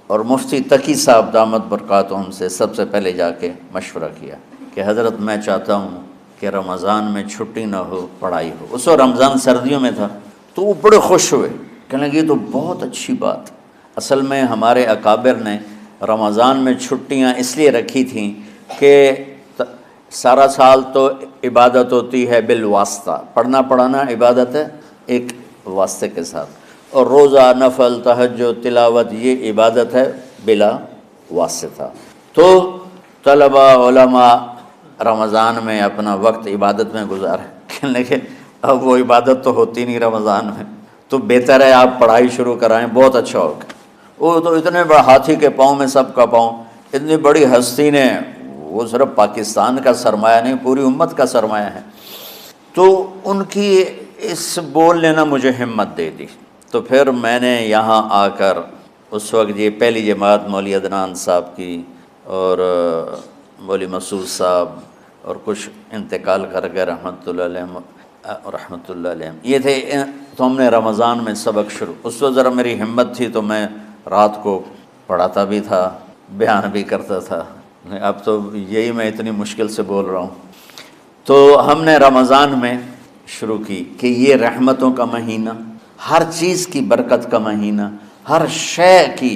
S1: اور مفتی تقی صاحب دامت برکاتہم سے سب سے پہلے جا کے مشورہ کیا کہ حضرت میں چاہتا ہوں کہ رمضان میں چھٹی نہ ہو، پڑھائی ہو۔ اس وقت رمضان سردیوں میں تھا، تو وہ بڑے خوش ہوئے، کہنے لگے یہ تو بہت اچھی بات۔ اصل میں ہمارے اکابر نے رمضان میں چھٹیاں اس لیے رکھی تھیں کہ سارا سال تو عبادت ہوتی ہے بالواسطہ، پڑھنا پڑھانا عبادت ہے ایک واسطے کے ساتھ، اور روزہ، نفل، تہجد، تلاوت یہ عبادت ہے بلا واسطہ۔ تو طلبہ علماء رمضان میں اپنا وقت عبادت میں گزارے، کہنے لگے اب وہ عبادت تو ہوتی نہیں رمضان میں، تو بہتر ہے آپ پڑھائی شروع کرائیں، بہت اچھا ہوگا۔ وہ تو اتنے بڑے ہاتھی کے پاؤں میں سب کا پاؤں، اتنی بڑی ہستی نے، وہ صرف پاکستان کا سرمایہ نہیں پوری امت کا سرمایہ ہے، تو ان کی اس بول نے نا مجھے ہمت دے دی۔ تو پھر میں نے یہاں آ کر اس وقت یہ پہلی جماعت مولوی عدنان صاحب کی اور مولوی مسعود صاحب اور کچھ انتقال کر گئے رحمۃ اللہ علیہ، یہ تھے۔ تو ہم نے رمضان میں سبق شروع، اس وقت ذرا میری ہمت تھی تو میں رات کو پڑھاتا بھی تھا، بیان بھی کرتا تھا، اب تو یہی میں اتنی مشکل سے بول رہا ہوں۔ تو ہم نے رمضان میں شروع کی کہ یہ رحمتوں کا مہینہ، ہر چیز کی برکت کا مہینہ، ہر شے کی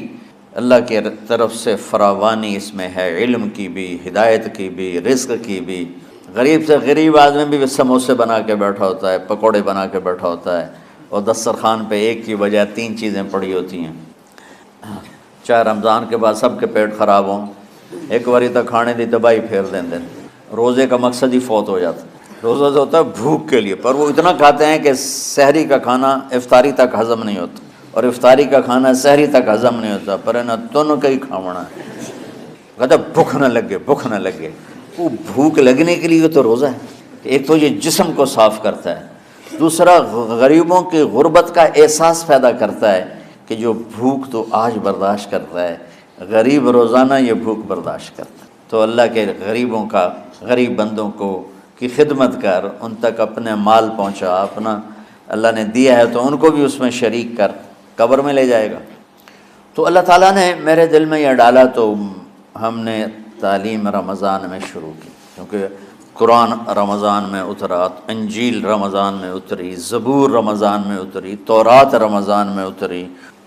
S1: اللہ کے طرف سے فراوانی اس میں ہے، علم کی بھی، ہدایت کی بھی، رزق کی بھی۔ غریب سے غریب آدمی بھی سموسے بنا کے بیٹھا ہوتا ہے، پکوڑے بنا کے بیٹھا ہوتا ہے، اور دسترخوان پہ ایک کی بجائے 3 چیزیں پڑی ہوتی ہیں۔ چاہے رمضان کے بعد سب کے پیٹ خراب ہوں، ایک باری تک کھانے دی تباہی پھیر دیں دن۔ روزے کا مقصد ہی فوت ہو جاتا ہے۔ روزہ تو ہوتا ہے بھوک کے لیے، پر وہ اتنا کھاتے ہیں کہ سحری کا کھانا افطاری تک ہضم نہیں ہوتا، اور افطاری کا کھانا سحری تک ہضم نہیں ہوتا، پر نہ تن کا ہی کھاونا ہے، کہتا بھوک نہ لگے، بھوک نہ لگے۔ وہ بھوک لگنے کے لیے تو روزہ ہے، ایک تو یہ جسم کو صاف کرتا ہے، دوسرا غریبوں کی غربت کا احساس پیدا کرتا ہے کہ جو بھوک تو آج برداشت کرتا ہے، غریب روزانہ یہ بھوک برداشت کرتا ہے۔ تو اللہ کے غریبوں کا، غریب بندوں کو کی خدمت کر، ان تک اپنے مال پہنچا، اپنا اللہ نے دیا ہے تو ان کو بھی اس میں شریک کر، قبر میں لے جائے گا۔ تو اللہ تعالیٰ نے میرے دل میں یہ ڈالا، تو ہم نے تعلیم رمضان میں شروع کی، کیونکہ قرآن رمضان میں اترا، انجیل رمضان میں اتری، زبور رمضان میں اتری، تورات رمضان میں اتری،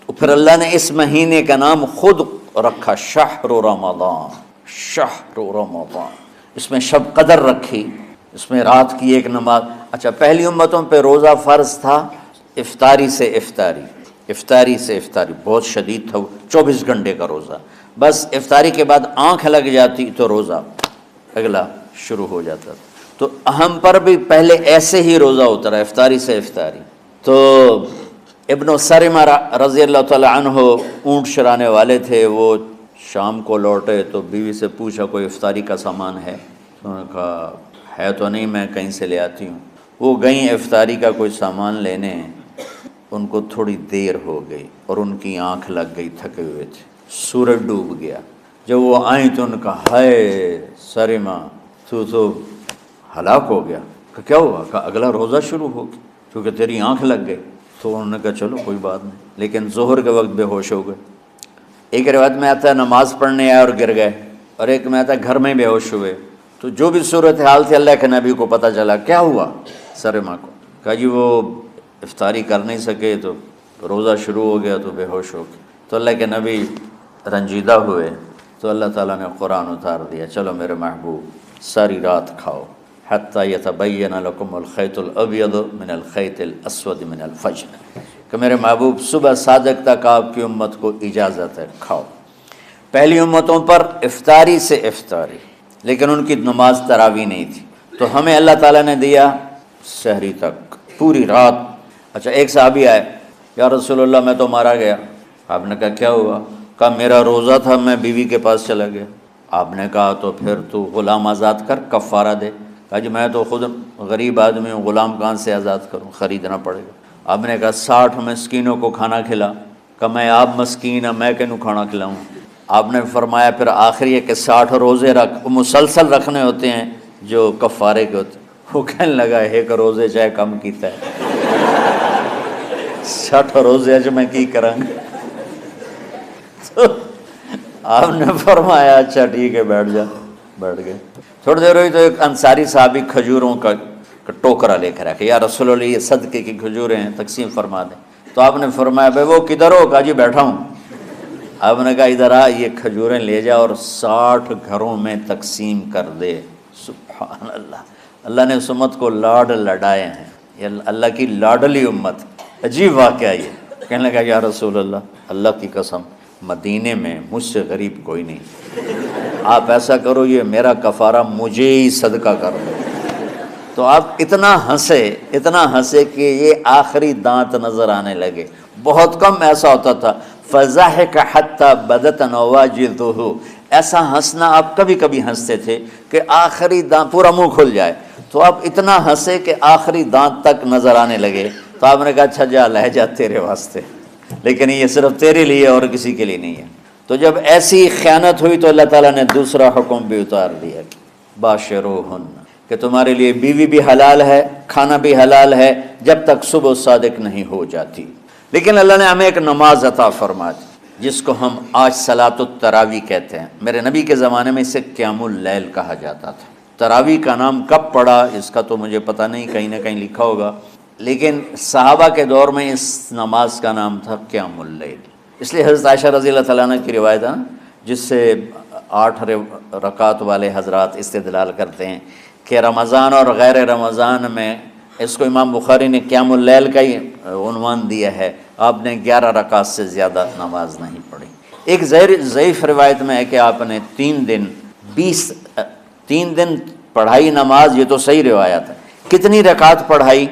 S1: تو پھر اللہ نے اس مہینے کا نام خود رکھا شہر رمضان، شہر رمضان۔ اس میں شب قدر رکھی، اس میں رات کی ایک نماز۔ اچھا، پہلی امتوں پہ روزہ فرض تھا افطاری سے افطاری، افطاری سے افطاری، بہت شدید تھا، 24 گھنٹے کا روزہ۔ بس افطاری کے بعد آنکھ لگ جاتی تو روزہ اگلا شروع ہو جاتا تھا۔ تو ہم پر بھی پہلے ایسے ہی روزہ اترا، افطاری سے افطاری۔ تو ابن سرمہ رضی اللہ تعالیٰ عنہ اونٹ چرانے والے تھے، وہ شام کو لوٹے تو بیوی سے پوچھا کوئی افطاری کا سامان ہے؟ انہوں نے کہا ہے تو نہیں، میں کہیں سے لے آتی ہوں۔ وہ گئیں افطاری کا کوئی سامان لینے، ان کو تھوڑی دیر ہو گئی اور ان کی آنکھ لگ گئی، تھکے ہوئے تھے، سورج ڈوب گیا۔ جب وہ آئیں تو ان کا ہائے سرمہ تو ہلاک ہو گیا۔ کہ کیا ہوا؟ کہ اگلا روزہ شروع ہو گیا کیونکہ تیری آنکھ لگ گئی۔ تو انہوں نے کہا چلو کوئی بات نہیں، لیکن ظہر کے وقت بے ہوش ہو گئے۔ ایک روایت میں آتا ہے نماز پڑھنے آئے اور گر گئے، اور ایک میں آتا ہے گھر میں بے ہوش ہوئے۔ تو جو بھی صورتحال تھی اللہ کے نبی کو پتہ چلا۔ کیا ہوا سرمہ کو؟ کہا جی وہ افطاری کر نہیں سکے تو روزہ شروع ہو گیا تو بے ہوش ہو گئے۔ تو اللہ کے نبی رنجیدہ ہوئے، تو اللہ تعالیٰ نے قرآن اتار دیا، چلو میرے محبوب ساری رات کھاؤ، حتیٰ یتبین لکم الخیط الابیض من الخیط الاسود من الفجر، کہ میرے محبوب صبح صادق تک آپ کی امت کو اجازت ہے، کھاؤ۔ پہلی امتوں پر افطاری سے افطاری، لیکن ان کی نماز تراویح نہیں تھی، تو ہمیں اللہ تعالیٰ نے دیا سحری تک، پوری رات۔ اچھا، ایک صحابی آئے، یا رسول اللہ میں تو مارا گیا۔ آپ نے کہا کیا ہوا؟ کہا میرا روزہ تھا، میں بیوی کے پاس چلا گیا۔ آپ نے کہا تو پھر تو غلام آزاد کر، کفارہ دے۔ کہا جی میں تو خود غریب آدمی ہوں، غلام کہاں سے آزاد کروں، خریدنا پڑے گا۔ آپ نے کہا 60 مسکینوں کو کھانا کھلا۔ کہ میں آپ مسکین ہیں، میں کینوں کھانا کھلاؤں؟ آپ نے فرمایا پھر آخری ہے کہ 60 روزے رکھ، وہ مسلسل رکھنے ہوتے ہیں جو کفارے کے ہوتے ہیں۔ وہ کہنے لگا ایک روزے چاہے کم کیتا ہے 60 روزے اج میں کی کروں گا۔ تو آپ نے فرمایا اچھا ٹھیک ہے بیٹھ جا، بیٹھ گئے۔ تھوڑی دیر ہوئی تو ایک انصاری صحابی کھجوروں کا ٹوکرا لے کر رکھے، یا رسول اللہ یہ صدقے کی کھجوریں ہیں، تقسیم فرما دیں۔ تو آپ نے فرمایا بھائی وہ کدھر ہو؟ کہا جی بیٹھا ہوں۔ آپ نے کہا ادھر آ، یہ کھجوریں لے جا اور 60 گھروں میں تقسیم کر دے۔ سبحان اللہ، اللہ نے اس امت کو لاڈ لڈائے ہیں، یہ اللہ کی لاڈلی امت۔ عجیب واقعہ یہ، کہنے لگا یا رسول اللہ، اللہ کی قسم مدینے میں مجھ سے غریب کوئی نہیں، آپ ایسا کرو یہ میرا کفارہ مجھے ہی صدقہ کر دو۔ تو آپ اتنا ہنسے کہ یہ آخری دانت نظر آنے لگے۔ بہت کم ایسا ہوتا تھا، فضحک حتی بدت نواجذہ، ایسا ہنسنا آپ کبھی کبھی ہنستے تھے کہ آخری دانت پورا منہ کھل جائے، تو آپ اتنا ہنسے کہ آخری دانت تک نظر آنے لگے۔ تو آپ نے کہا اچھا جا لے جا تیرے واسطے، لیکن یہ صرف تیرے لیے اور کسی کے لیے نہیں ہے۔ تو جب ایسی خیانت ہوئی تو اللہ تعالیٰ نے دوسرا حکم بھی اتار دیا، باشروہن، کہ تمہارے لیے بیوی بھی حلال ہے، کھانا بھی حلال ہے جب تک صبح صادق نہیں ہو جاتی۔ لیکن اللہ نے ہمیں ایک نماز عطا فرما دی جس کو ہم آج صلاۃ التراویح کہتے ہیں۔ میرے نبی کے زمانے میں اسے قیام اللیل کہا جاتا تھا۔ تراویح کا نام کب پڑا اس کا تو مجھے پتہ نہیں، کہیں نہ کہیں لکھا ہوگا، لیکن صحابہ کے دور میں اس نماز کا نام تھا قیام اللیل۔ اس لیے حضرت عائشہ رضی اللہ تعالیٰ عنہ کی روایت ہے جس سے 8 رکعت والے حضرات استدلال کرتے ہیں کہ رمضان اور غیر رمضان میں، اس کو امام بخاری نے قیام اللیل کا ہی عنوان دیا ہے، آپ نے 11 رکعت سے زیادہ نماز نہیں پڑھی۔ ایک ضعیف روایت میں ہے کہ آپ نے 3 دن پڑھائی نماز، یہ تو صحیح روایت ہے۔ کتنی رکعت پڑھائی؟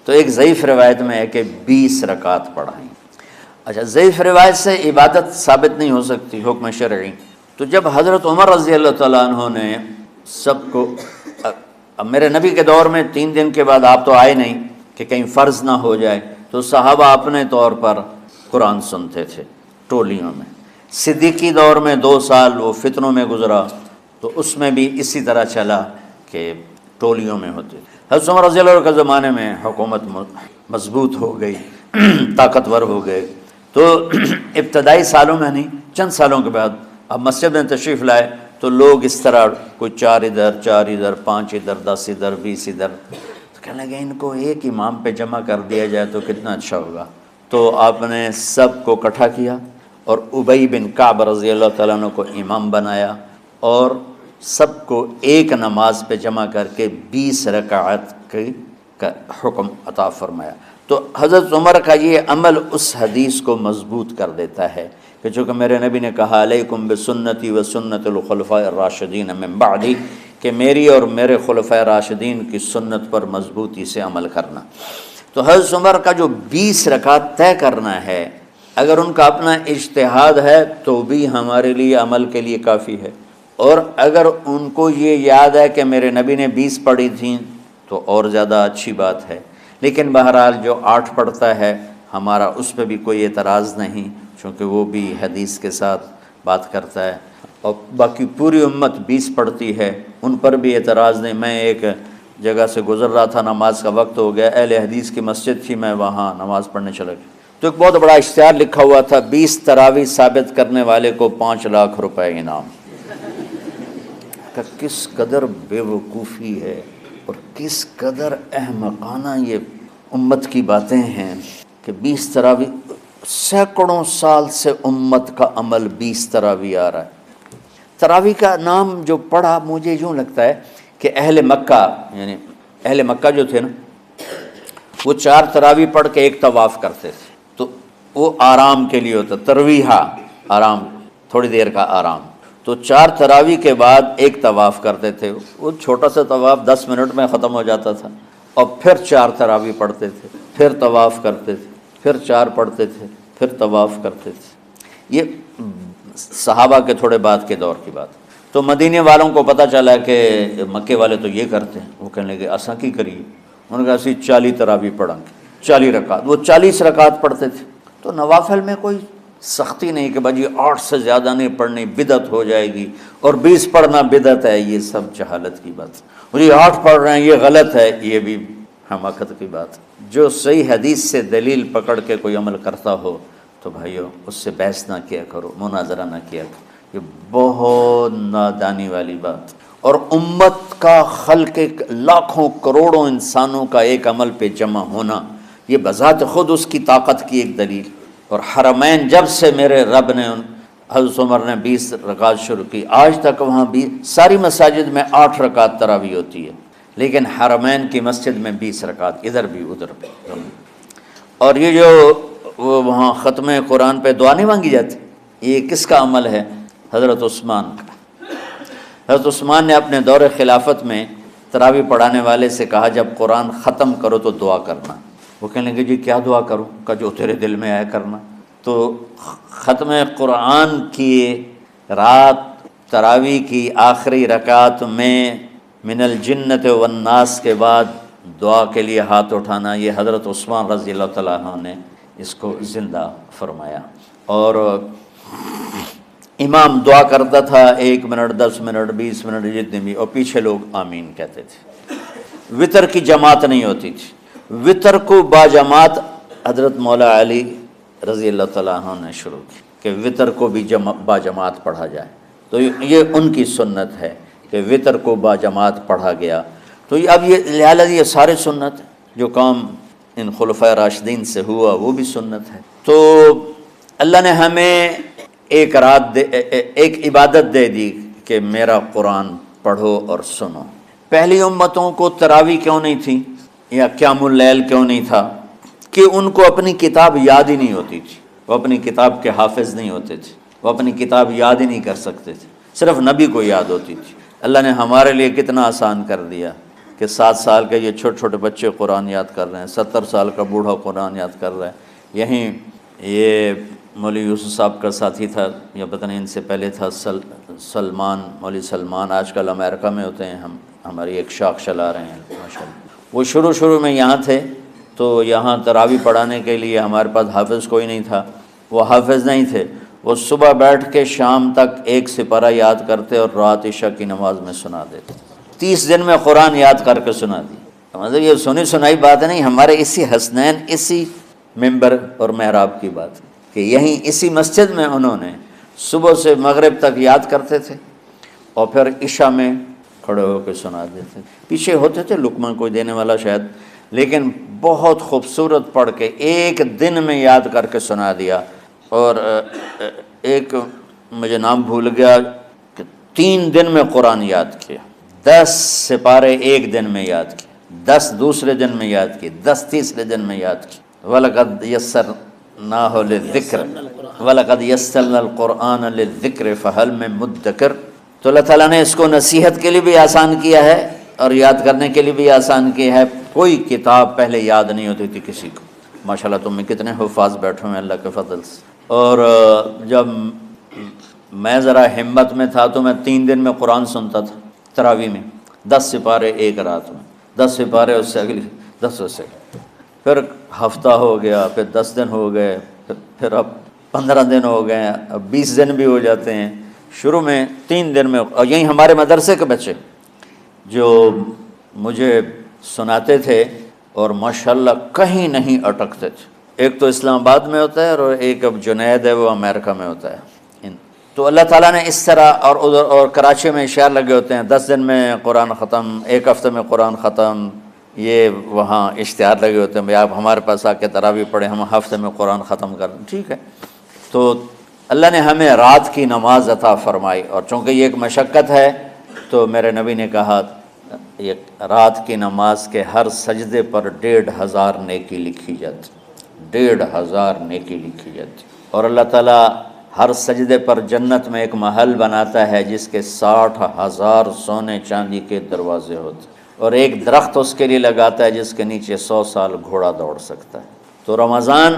S1: تو ایک ضعیف روایت میں ہے کہ 20 رکعت پڑھائی۔ اچھا، ضعیف روایت سے عبادت ثابت نہیں ہو سکتی حکم شرعی۔ تو جب حضرت عمر رضی اللہ تعالیٰ عنہ نے سب کو، اب میرے نبی کے دور میں 3 دن کے بعد آپ تو آئے نہیں کہ کہیں فرض نہ ہو جائے، تو صحابہ اپنے طور پر قرآن سنتے تھے ٹولیوں میں۔ صدیقی دور میں 2 سال وہ فتنوں میں گزرا، تو اس میں بھی اسی طرح چلا کہ ٹولیوں میں ہوتے۔ حضرت عمر رضی اللہ عنہ کے زمانے میں حکومت مضبوط ہو گئی، طاقتور ہو گئے، تو ابتدائی سالوں میں نہیں، چند سالوں کے بعد اب مسجد میں تشریف لائے تو
S2: تو لوگ اس طرح کوئی 4 ادھر 4 ادھر 5 ادھر 10 ادھر 20 ادھر، تو کہنے لگے ان کو ایک امام پہ جمع کر دیا جائے تو کتنا اچھا ہوگا۔ تو آپ نے سب کو اکٹھا کیا اور ابی بن کعب رضی اللہ تعالیٰ عنہ کو امام بنایا اور سب کو ایک نماز پہ جمع کر کے 20 رکعت کا حکم عطا فرمایا۔ تو حضرت عمر کا یہ عمل اس حدیث کو مضبوط کر دیتا ہے کہ چونکہ میرے نبی نے کہا علیکم بسنتی و سنت الخلفاء الراشدین من بعدی، کہ میری اور میرے خلفاء راشدین کی سنت پر مضبوطی سے عمل کرنا۔ تو حضرت عمر کا جو 20 رکعت طے کرنا ہے، اگر ان کا اپنا اجتہاد ہے تو بھی ہمارے لیے عمل کے لیے کافی ہے، اور اگر ان کو یہ یاد ہے کہ میرے نبی نے 20 پڑھی تھیں تو اور زیادہ اچھی بات ہے۔ لیکن بہرحال جو 8 پڑھتا ہے ہمارا اس پہ بھی کوئی اعتراض نہیں، چونکہ وہ بھی حدیث کے ساتھ بات کرتا ہے، اور باقی پوری امت 20 پڑھتی ہے ان پر بھی اعتراض نہیں۔ میں ایک جگہ سے گزر رہا تھا، نماز کا وقت ہو گیا، اہل حدیث کی مسجد تھی، میں وہاں نماز پڑھنے چلا گیا تو ایک بہت بڑا اشتہار لکھا ہوا تھا، 20 تراویح ثابت کرنے والے کو 5 لاکھ روپے انعام۔ کہ کس قدر بے وقوفی ہے اور کس قدر احمقانہ یہ امت کی باتیں ہیں کہ 20 تراویح، سینکڑوں سال سے امت کا عمل 20 تراویح آ رہا ہے۔ تراویح کا نام جو پڑھا مجھے یوں لگتا ہے کہ اہل مکہ، یعنی اہل مکہ جو تھے نا، وہ 4 تراویح پڑھ کے ایک طواف کرتے تھے، تو وہ آرام کے لیے ہوتا، ترویحہ آرام، تھوڑی دیر کا آرام۔ تو 4 تراویح کے بعد ایک طواف کرتے تھے، وہ چھوٹا سا طواف 10 منٹ میں ختم ہو جاتا تھا، اور پھر 4 تراویح پڑھتے تھے، پھر طواف کرتے تھے، پھر 4 پڑھتے تھے، پھر طواف کرتے تھے۔ یہ صحابہ کے تھوڑے بعد کے دور کی بات۔ تو مدینے والوں کو پتہ چلا کہ مکے والے تو یہ کرتے ہیں، وہ کہنے لگے اساں کی کریے، انہوں نے کہا اسی 40 تراویح پڑھیں گے، 40 رکعت، وہ 40 رکعت پڑھتے تھے۔ تو نوافل میں کوئی سختی نہیں کہ بھائی 8 سے زیادہ نہیں پڑھنی، بدعت ہو جائے گی، اور 20 پڑھنا بدعت ہے، یہ سب جہالت کی بات۔ اور یہ 8 پڑھ رہے ہیں یہ غلط ہے، یہ بھی حماقت کی بات۔ جو صحیح حدیث سے دلیل پکڑ کے کوئی عمل کرتا ہو تو بھائیو اس سے بحث نہ کیا کرو، مناظرہ نہ کیا کرو، یہ بہت نادانی والی بات۔ اور امت کا خلق لاکھوں کروڑوں انسانوں کا ایک عمل پہ جمع ہونا، یہ بذات خود اس کی طاقت کی ایک دلیل۔ اور حرمین جب سے میرے رب نے حضرت عمر نے 20 رکعت شروع کی، آج تک وہاں بھی ساری مساجد میں 8 رکعت تراویح ہوتی ہے، لیکن حرمین کی مسجد میں 20 رکعت، ادھر بھی ادھر بھی۔ اور یہ جو وہاں ختم قرآن پہ دعا نہیں مانگی جاتی، یہ کس کا عمل ہے؟ حضرت عثمان کا۔ حضرت عثمان نے اپنے دور خلافت میں تراویح پڑھانے والے سے کہا جب قرآن ختم کرو تو دعا کرنا۔ وہ کہنے لگے جی کیا دعا کروں؟ کہ جو تیرے دل میں آیا کرنا۔ تو ختم قرآن کی رات تراویح کی آخری رکعت میں من الجنت والناس کے بعد دعا کے لیے ہاتھ اٹھانا، یہ حضرت عثمان رضی اللہ تعالیٰ عنہ نے اس کو زندہ فرمایا۔ اور امام دعا کرتا تھا 1 منٹ 10 منٹ 20 منٹ جتنے بھی، اور پیچھے لوگ آمین کہتے تھے۔ وطر کی جماعت نہیں ہوتی تھی، وطر کو باجماعت حضرت مولا علی رضی اللہ تعالیٰ عنہ نے شروع کی کہ وطر کو بھی باجماعت پڑھا جائے۔ تو یہ ان کی سنت ہے کہ وطر کو باجماعت پڑھا گیا۔ تو اب یہ لہٰذا یہ سارے سنت جو کام ان خلفاء راشدین سے ہوا وہ بھی سنت ہے۔ تو اللہ نے ہمیں ایک عبادت دے دی کہ میرا قرآن پڑھو اور سنو۔ پہلی امتوں کو تراویح کیوں نہیں تھی یا قیام اللیل کیوں نہیں تھا؟ کہ ان کو اپنی کتاب یاد ہی نہیں ہوتی تھی، وہ اپنی کتاب کے حافظ نہیں ہوتے تھے، وہ اپنی کتاب یاد ہی نہیں کر سکتے تھے، صرف نبی کو یاد ہوتی تھی۔ اللہ نے ہمارے لیے کتنا آسان کر دیا کہ 7 سال کے یہ چھوٹے چھوٹے بچے قرآن یاد کر رہے ہیں، 70 سال کا بوڑھا قرآن یاد کر رہا ہے۔ یہیں یہ مولوی یوسف صاحب کا ساتھی تھا، یا پتہ نہیں ان سے پہلے تھا، سلمان، مولوی سلمان، آج کل امریکہ میں ہوتے ہیں، ہماری ایک شاخ چلا رہے ہیں ماشاءاللہ۔ وہ شروع میں یہاں تھے، تو یہاں تراویح پڑھانے کے لیے ہمارے پاس حافظ کوئی نہیں تھا، وہ حافظ نہیں تھے، وہ صبح بیٹھ کے شام تک ایک سپارہ یاد کرتے اور رات عشاء کی نماز میں سنا دیتے۔ 30 دن میں قرآن یاد کر کے سنا دی۔ مطلب یہ سنی سنائی بات نہیں، ہمارے اسی حسنین، اسی ممبر اور محراب کی بات کہ یہیں اسی مسجد میں انہوں نے صبح سے مغرب تک یاد کرتے تھے۔ اور پھر عشاء میں کھڑے ہو کے سنا دیتے. پیچھے ہوتے تھے لقمہ کوئی دینے والا شاید، لیکن بہت خوبصورت پڑھ کے ایک دن میں یاد کر کے سنا دیا. اور ایک مجھے نام بھول گیا کہ 3 دن میں قرآن یاد کیا، 10 سپارے ایک دن میں یاد کیے، 10 دوسرے دن میں یاد کیے، 10 تیسرے دن میں یاد کیے. وَلَقَدْ يَسَّرْنَاهُ لِلذِّكْرِ وَلَقَدْ يَسَّرْنَا الْقُرْآنَ لِلذِّكْرِ فَهَلْ مِن مُدَّكِرٍ. تو اللہ تعالیٰ نے اس کو نصیحت کے لیے بھی آسان کیا ہے اور یاد کرنے کے لیے بھی آسان کیا ہے. کوئی کتاب پہلے یاد نہیں ہوتی تھی کسی کو. ماشاءاللہ تم میں کتنے حفاظ بیٹھے ہیں اللہ کے فضل سے. اور جب میں ذرا ہمت میں تھا تو میں 3 دن میں قرآن سنتا تھا تراویح میں، 10 سپارے ایک رات میں، 10 سپارے اس سے اگلی 10 سے، پھر ہفتہ ہو گیا، پھر 10 دن ہو گئے، پھر اب 15 دن ہو گئے، اب 20 دن بھی ہو جاتے ہیں. شروع میں 3 دن میں. اور یہیں ہمارے مدرسے کے بچے جو مجھے سناتے تھے اور ماشاءاللہ کہیں نہیں اٹکتے تھے. ایک تو اسلام آباد میں ہوتا ہے اور ایک اب جنید ہے وہ امریکہ میں ہوتا ہے. تو اللہ تعالیٰ نے اس طرح اور ادھر اور کراچی میں اشعار لگے ہوتے ہیں 10 دن میں قرآن ختم، 1 ہفتے میں قرآن ختم. یہ وہاں اشتہار لگے ہوتے ہیں بھائی آپ ہمارے پاس آ کے تراویح پڑھیں، ہم ہفتے میں قرآن ختم کر دیں. ٹھیک ہے. تو اللہ نے ہمیں رات کی نماز عطا فرمائی، اور چونکہ یہ ایک مشقت ہے تو میرے نبی نے کہا یہ رات کی نماز کے ہر سجدے پر 1,500 نیکی لکھی جاتی، 1,500 نیکی لکھی جاتی. اور اللہ تعالیٰ ہر سجدے پر جنت میں ایک محل بناتا ہے جس کے 60,000 سونے چاندی کے دروازے ہوتے، اور ایک درخت اس کے لیے لگاتا ہے جس کے نیچے 100 سال گھوڑا دوڑ سکتا ہے. تو رمضان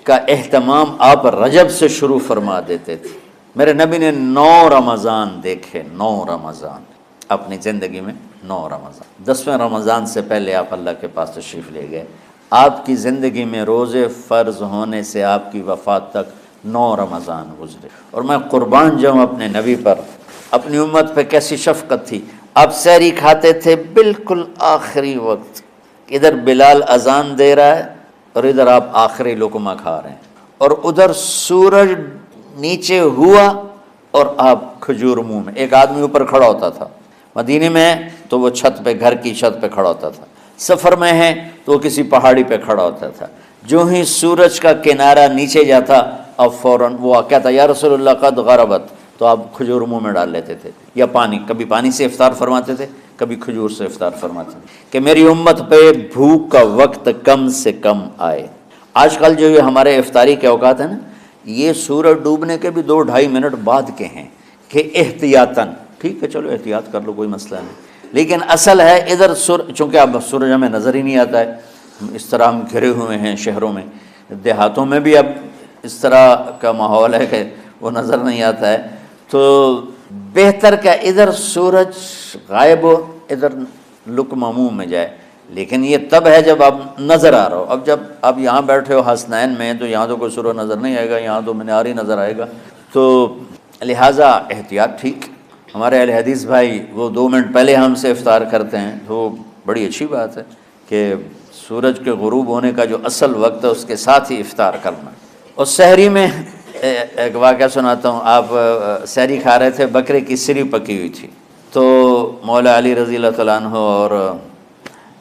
S2: کا اہتمام آپ رجب سے شروع فرما دیتے تھے. میرے نبی نے 9 رمضان دیکھے، 9 رمضان اپنی زندگی میں، 9 رمضان. 10ویں رمضان سے پہلے آپ اللہ کے پاس تشریف لے گئے. آپ کی زندگی میں روزے فرض ہونے سے آپ کی وفات تک 9 رمضان گزرے. اور میں قربان جاؤں اپنے نبی پر، اپنی امت پہ کیسی شفقت تھی. آپ سحری کھاتے تھے بالکل آخری وقت، ادھر بلال اذان دے رہا ہے اور ادھر آپ آخری لقمہ کھا رہے ہیں، اور ادھر سورج نیچے ہوا اور آپ کھجور منہ میں. ایک آدمی اوپر کھڑا ہوتا تھا مدینے میں تو وہ چھت پہ، گھر کی چھت پہ کھڑا ہوتا تھا. سفر میں ہے تو وہ کسی پہاڑی پہ کھڑا ہوتا تھا. جو ہی سورج کا کنارہ نیچے جاتا اب فوراً وہ کہتا یا رسول اللہ قد غربت، تو آپ کھجور منہ میں ڈال لیتے تھے یا پانی. کبھی پانی سے افطار فرماتے تھے، کبھی کھجور سے افطار فرماتے تھے کہ میری امت پہ بھوک کا وقت کم سے کم آئے. آج کل جو یہ ہمارے افطاری کے اوقات ہیں نا، یہ سورج ڈوبنے کے بھی 2-2.5 منٹ بعد کے ہیں کہ احتیاطاً. ٹھیک ہے چلو احتیاط کر لو کوئی مسئلہ نہیں، لیکن اصل ہے ادھر چونکہ اب سورج ہمیں نظر ہی نہیں آتا ہے، اس طرح ہم گھرے ہوئے ہیں شہروں میں. دیہاتوں میں بھی اب اس طرح کا ماحول ہے کہ وہ نظر نہیں آتا ہے. تو بہتر کہ ادھر سورج غائب ہو، ادھر لقمہ منہ میں جائے. لیکن یہ تب ہے جب آپ نظر آ رہا ہو. اب جب آپ یہاں بیٹھے ہو حسنین میں تو یہاں تو کوئی سورج نظر نہیں آئے گا، یہاں تو مینار ہی نظر آئے گا. تو لہٰذا احتیاط ٹھیک. ہمارے اہل حدیث بھائی وہ 2 منٹ پہلے ہم سے افطار کرتے ہیں، تو بڑی اچھی بات ہے کہ سورج کے غروب ہونے کا جو اصل وقت ہے اس کے ساتھ ہی افطار کرنا. اور سحری میں ایک واقعہ سناتا ہوں. آپ سحری کھا رہے تھے، بکرے کی سری پکی ہوئی تھی، تو مولا علی رضی اللہ تعالیٰ عنہ اور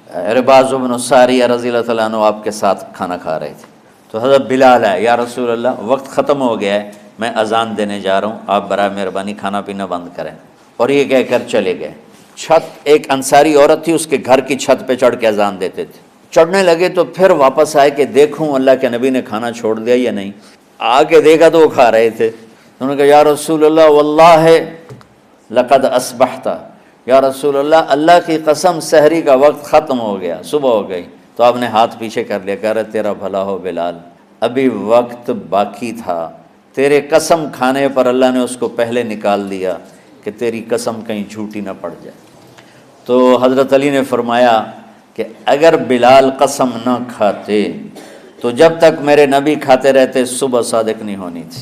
S2: عرباض بن ساریہ رضی اللہ تعالیٰ عنہ آپ کے ساتھ کھانا کھا رہے تھے. تو حضرت بلال ہے، یا رسول اللہ وقت ختم ہو گیا ہے، میں اذان دینے جا رہا ہوں، آپ برائے مہربانی کھانا پینا بند کریں. اور یہ کہہ کر چلے گئے. چھت ایک انصاری عورت تھی، اس کے گھر کی چھت پہ چڑھ کے اذان دیتے تھے. چڑھنے لگے تو پھر واپس آئے کہ دیکھوں اللہ کے نبی نے کھانا چھوڑ دیا یا نہیں. آگے دیکھا تو وہ کھا رہے تھے. انہوں نے کہا یا رسول اللہ واللہ لقد اصبحت، یا رسول اللہ اللہ کی قسم سحری کا وقت ختم ہو گیا، صبح ہو گئی. تو آپ نے ہاتھ پیچھے کر لیا، کہہ رہے تیرا بھلا ہو بلال، ابھی وقت باقی تھا، تیرے قسم کھانے پر اللہ نے اس کو پہلے نکال دیا کہ تیری قسم کہیں جھوٹی نہ پڑ جائے. تو حضرت علی نے فرمایا کہ اگر بلال قسم نہ کھاتے تو جب تک میرے نبی کھاتے رہتے صبح صادق نہیں ہونی تھی.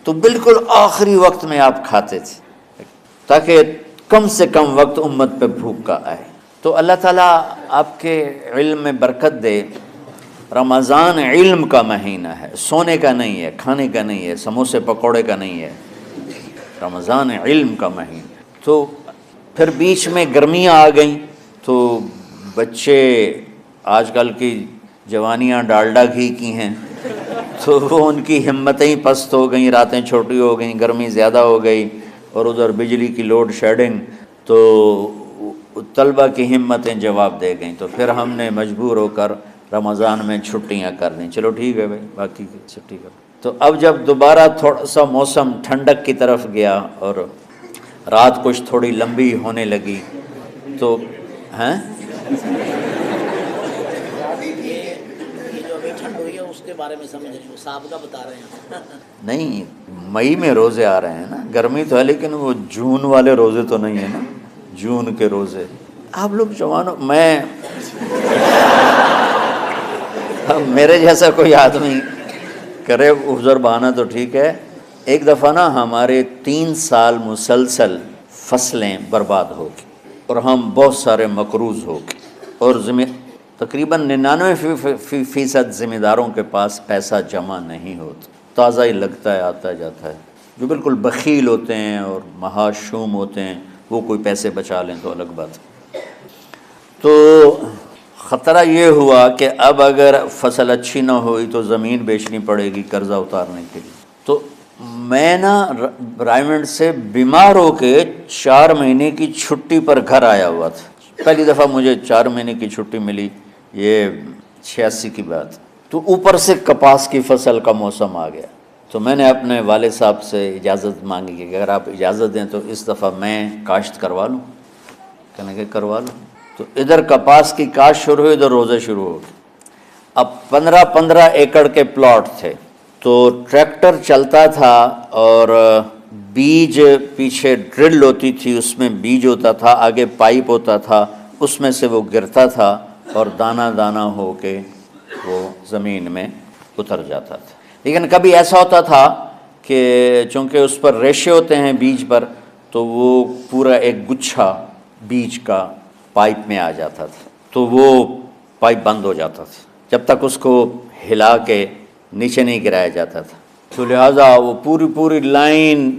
S2: تو بالکل آخری وقت میں آپ کھاتے تھے تاکہ کم سے کم وقت امت پہ بھوک کا آئے. تو اللہ تعالیٰ آپ کے علم میں برکت دے. رمضان علم کا مہینہ ہے، سونے کا نہیں ہے، کھانے کا نہیں ہے، سموسے پکوڑے کا نہیں ہے. رمضان علم کا مہینہ. تو پھر بیچ میں گرمیاں آ گئیں تو بچے آج کل کی جوانیاں ڈالڈا گھی کی ہیں، تو وہ ان کی ہمتیں پست ہو گئیں، راتیں چھوٹی ہو گئیں، گرمی زیادہ ہو گئی، اور ادھر بجلی کی لوڈ شیڈنگ، تو طلبہ کی ہمتیں جواب دے گئیں، تو پھر ہم نے مجبور ہو کر رمضان میں چھٹیاں کر دیں۔ چلو ٹھیک ہے بھائی، باقی کی چھٹی کر۔ تو اب جب دوبارہ تھوڑا سا موسم ٹھنڈک کی طرف گیا اور رات کچھ تھوڑی لمبی ہونے لگی تو ہیں
S3: جو ابھی ٹھنڈ ہوئی ہے اس کے بارے میں سمجھ رہی ہوں، صاحب کا بتا رہے ہیں۔
S2: نہیں، مئی میں روزے آ رہے ہیں نا، گرمی تو ہے لیکن وہ جون والے روزے تو نہیں ہیں نا، جون کے روزے۔ آپ لوگ جوانوں، میں میرے جیسا کوئی آدمی کرے عذر بہانہ تو ٹھیک ہے۔ ایک دفعہ نا ہمارے 3 سال مسلسل فصلیں برباد ہو گئی اور ہم بہت سارے مقروض ہو گئے، اور تقریباً 99% ذمہ داروں کے پاس پیسہ جمع نہیں ہوتا، تازہ ہی لگتا ہے، آتا جاتا ہے۔ جو بالکل بخیل ہوتے ہیں اور مہاشوم ہوتے ہیں وہ کوئی پیسے بچا لیں تو الگ بات ہے۔ تو خطرہ یہ ہوا کہ اب اگر فصل اچھی نہ ہوئی تو زمین بیچنی پڑے گی قرضہ اتارنے کے لیے۔ تو میں نا رائمنڈ سے بیمار ہو کے 4 مہینے کی چھٹی پر گھر آیا ہوا تھا۔ پہلی دفعہ مجھے 4 مہینے کی چھٹی ملی، یہ 86 کی بات۔ تو اوپر سے کپاس کی فصل کا موسم آ گیا، تو میں نے اپنے والد صاحب سے اجازت مانگی کہ اگر آپ اجازت دیں تو اس دفعہ میں کاشت کروا لوں۔ کہنے کہ کروا لوں۔ تو ادھر کپاس کی کاشت شروع ہوئی، ادھر روزے شروع ہو گئے۔ اب 15 ایکڑ کے پلاٹ تھے، تو ٹریکٹر چلتا تھا اور بیج پیچھے ڈرل ہوتی تھی، اس میں بیج ہوتا تھا، آگے پائپ ہوتا تھا، اس میں سے وہ گرتا تھا اور دانہ دانہ ہو کے وہ زمین میں اتر جاتا تھا۔ لیکن کبھی ایسا ہوتا تھا کہ چونکہ اس پر ریشے ہوتے ہیں بیج پر، تو وہ پورا ایک گچھا بیج کا پائپ میں آ جاتا تھا، تو وہ پائپ بند ہو جاتا تھا جب تک اس کو ہلا کے نیچے نہیں گرایا جاتا تھا۔ تو لہٰذا وہ پوری لائن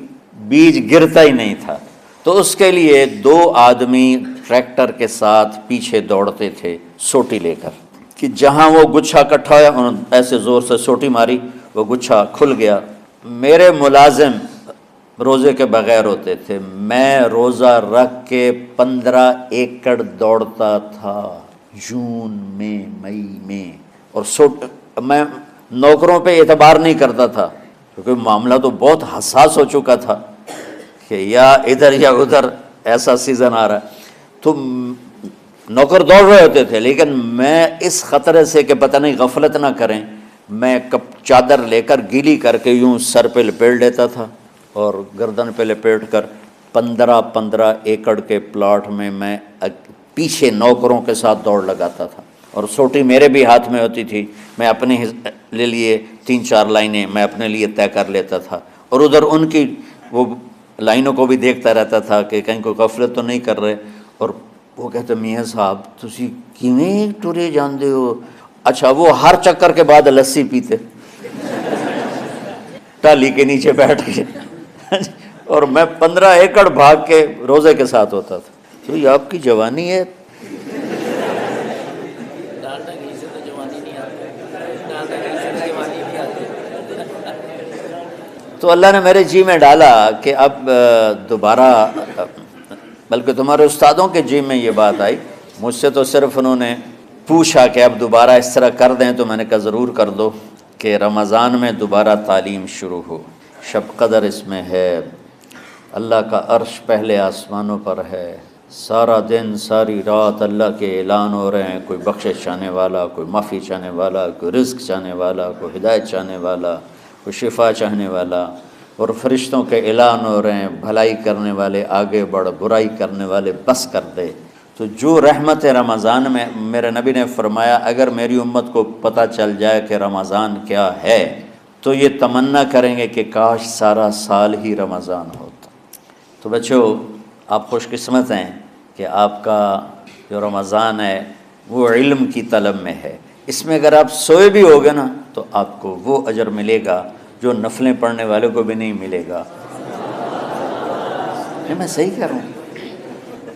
S2: بیج گرتا ہی نہیں تھا، تو اس کے لیے 2 آدمی ٹریکٹر کے ساتھ پیچھے دوڑتے تھے سوٹی لے کر، کہ جہاں وہ گچھا کٹھا ہوا انہوں نے ایسے زور سے سوٹی ماری، وہ گچھا کھل گیا۔ میرے ملازم روزے کے بغیر ہوتے تھے، میں روزہ رکھ کے 15 ایکڑ دوڑتا تھا جون میں، مئی میں، اور میں نوکروں پہ اعتبار نہیں کرتا تھا کیونکہ معاملہ تو بہت حساس ہو چکا تھا کہ یا ادھر یا ادھر ایسا سیزن آ رہا ہے۔ تو نوکر دوڑ رہے ہوتے تھے، لیکن میں اس خطرے سے کہ پتہ نہیں غفلت نہ کریں، میں چادر لے کر گیلی کر کے یوں سر پہ لپیٹ لیتا تھا اور گردن پہ لپیٹ کر 15 ایکڑ کے پلاٹ میں میں پیچھے نوکروں کے ساتھ دوڑ لگاتا تھا، اور سوٹی میرے بھی ہاتھ میں ہوتی تھی، میں اپنے لے لیے 3-4 لائنیں میں اپنے لیے طے کر لیتا تھا، اور ادھر ان کی وہ لائنوں کو بھی دیکھتا رہتا تھا کہ کہیں کوئی غفلت تو نہیں کر رہے۔ اور وہ کہتے میاں صاحب تسی کیویں ٹرے جاندے ہو؟ اچھا، وہ ہر چکر کے بعد لسی پیتے ٹالی کے نیچے بیٹھ کے، اور میں 15 ایکڑ بھاگ کے روزے کے ساتھ ہوتا تھا۔ تو یہ آپ کی جوانی ہے۔
S3: ڈالڈا گھی سے تو جوانی نہیں آتی، ڈالڈا گھی سے تو جوانی نہیں آتی۔
S2: تو اللہ نے میرے جی میں ڈالا کہ اب دوبارہ، بلکہ تمہارے استادوں کے جی میں یہ بات آئی، مجھ سے تو صرف انہوں نے پوچھا کہ اب دوبارہ اس طرح کر دیں، تو میں نے کہا ضرور کر دو کہ رمضان میں دوبارہ تعلیم شروع ہو۔ شب قدر اس میں ہے، اللہ کا عرش پہلے آسمانوں پر ہے، سارا دن ساری رات اللہ کے اعلان ہو رہے ہیں، کوئی بخشش چاہنے والا، کوئی معافی چاہنے والا، کوئی رزق چاہنے والا، کوئی ہدایت چاہنے والا، کوئی شفا چاہنے والا، اور فرشتوں کے اعلان ہو رہے ہیں، بھلائی کرنے والے آگے بڑھ، برائی کرنے والے بس کر دے۔ تو جو رحمت رمضان میں، میرے نبی نے فرمایا اگر میری امت کو پتہ چل جائے کہ رمضان کیا ہے تو یہ تمنا کریں گے کہ کاش سارا سال ہی رمضان ہوتا۔ تو بچوں، آپ خوش قسمت ہیں کہ آپ کا جو رمضان ہے وہ علم کی طلب میں ہے۔ اس میں اگر آپ سوئے بھی ہوگے نا تو آپ کو وہ اجر ملے گا جو نفلیں پڑھنے والے کو بھی نہیں ملے گا۔ نہیں، میں صحیح کہہ رہا ہوں۔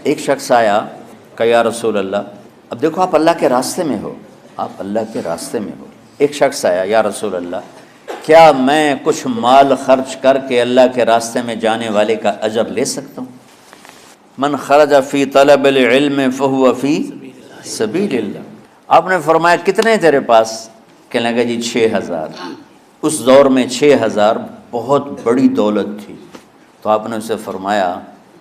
S2: ایک شخص آیا کہ یا رسول اللہ، اب دیکھو آپ اللہ کے راستے میں ہو، آپ اللہ کے راستے میں ہو. ایک شخص آیا، یا رسول اللہ کیا میں کچھ مال خرچ کر کے اللہ کے راستے میں جانے والے کا اجر لے سکتا ہوں؟ من خرج فی طلب العلم فہو فی سبیل اللہ. آپ نے فرمایا کتنے تیرے پاس؟ کہنے لگا جی 6000. اس دور میں 6000 بہت بڑی دولت تھی. تو آپ نے اسے فرمایا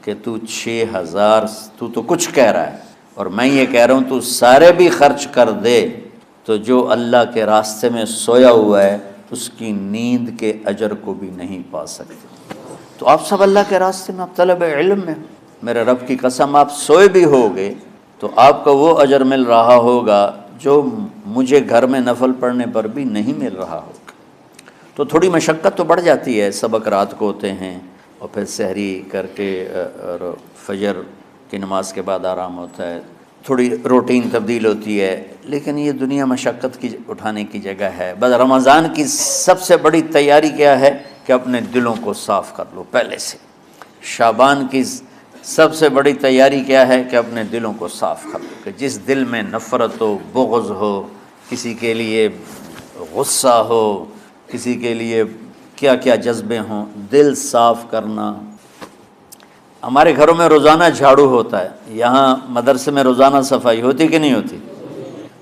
S2: کہ تو 6000 تو کچھ کہہ رہا ہے اور میں یہ کہہ رہا ہوں تو سارے بھی خرچ کر دے تو جو اللہ کے راستے میں سویا ہوا ہے اس کی نیند کے اجر کو بھی نہیں پا سکتے. تو آپ سب اللہ کے راستے میں، آپ طلب علم میں، میرے رب کی قسم آپ سوئے بھی ہوگے تو آپ کو وہ اجر مل رہا ہوگا جو مجھے گھر میں نفل پڑھنے پر بھی نہیں مل رہا ہوگا. تو تھوڑی مشقت تو بڑھ جاتی ہے. سبق رات کو ہوتے ہیں اور پھر سحری کر کے اور فجر کی نماز کے بعد آرام ہوتا ہے، تھوڑی روٹین تبدیل ہوتی ہے، لیکن یہ دنیا مشقت کی اٹھانے کی جگہ ہے. بس رمضان کی سب سے بڑی تیاری کیا ہے کہ اپنے دلوں کو صاف کر لو پہلے سے. شعبان کی سب سے بڑی تیاری کیا ہے کہ اپنے دلوں کو صاف کر لو، کہ جس دل میں نفرت ہو، بغض ہو، کسی کے لیے غصہ ہو، کسی کے لیے کیا کیا جذبے ہوں، دل صاف کرنا. ہمارے گھروں میں روزانہ جھاڑو ہوتا ہے، یہاں مدرسے میں روزانہ صفائی ہوتی کہ نہیں ہوتی؟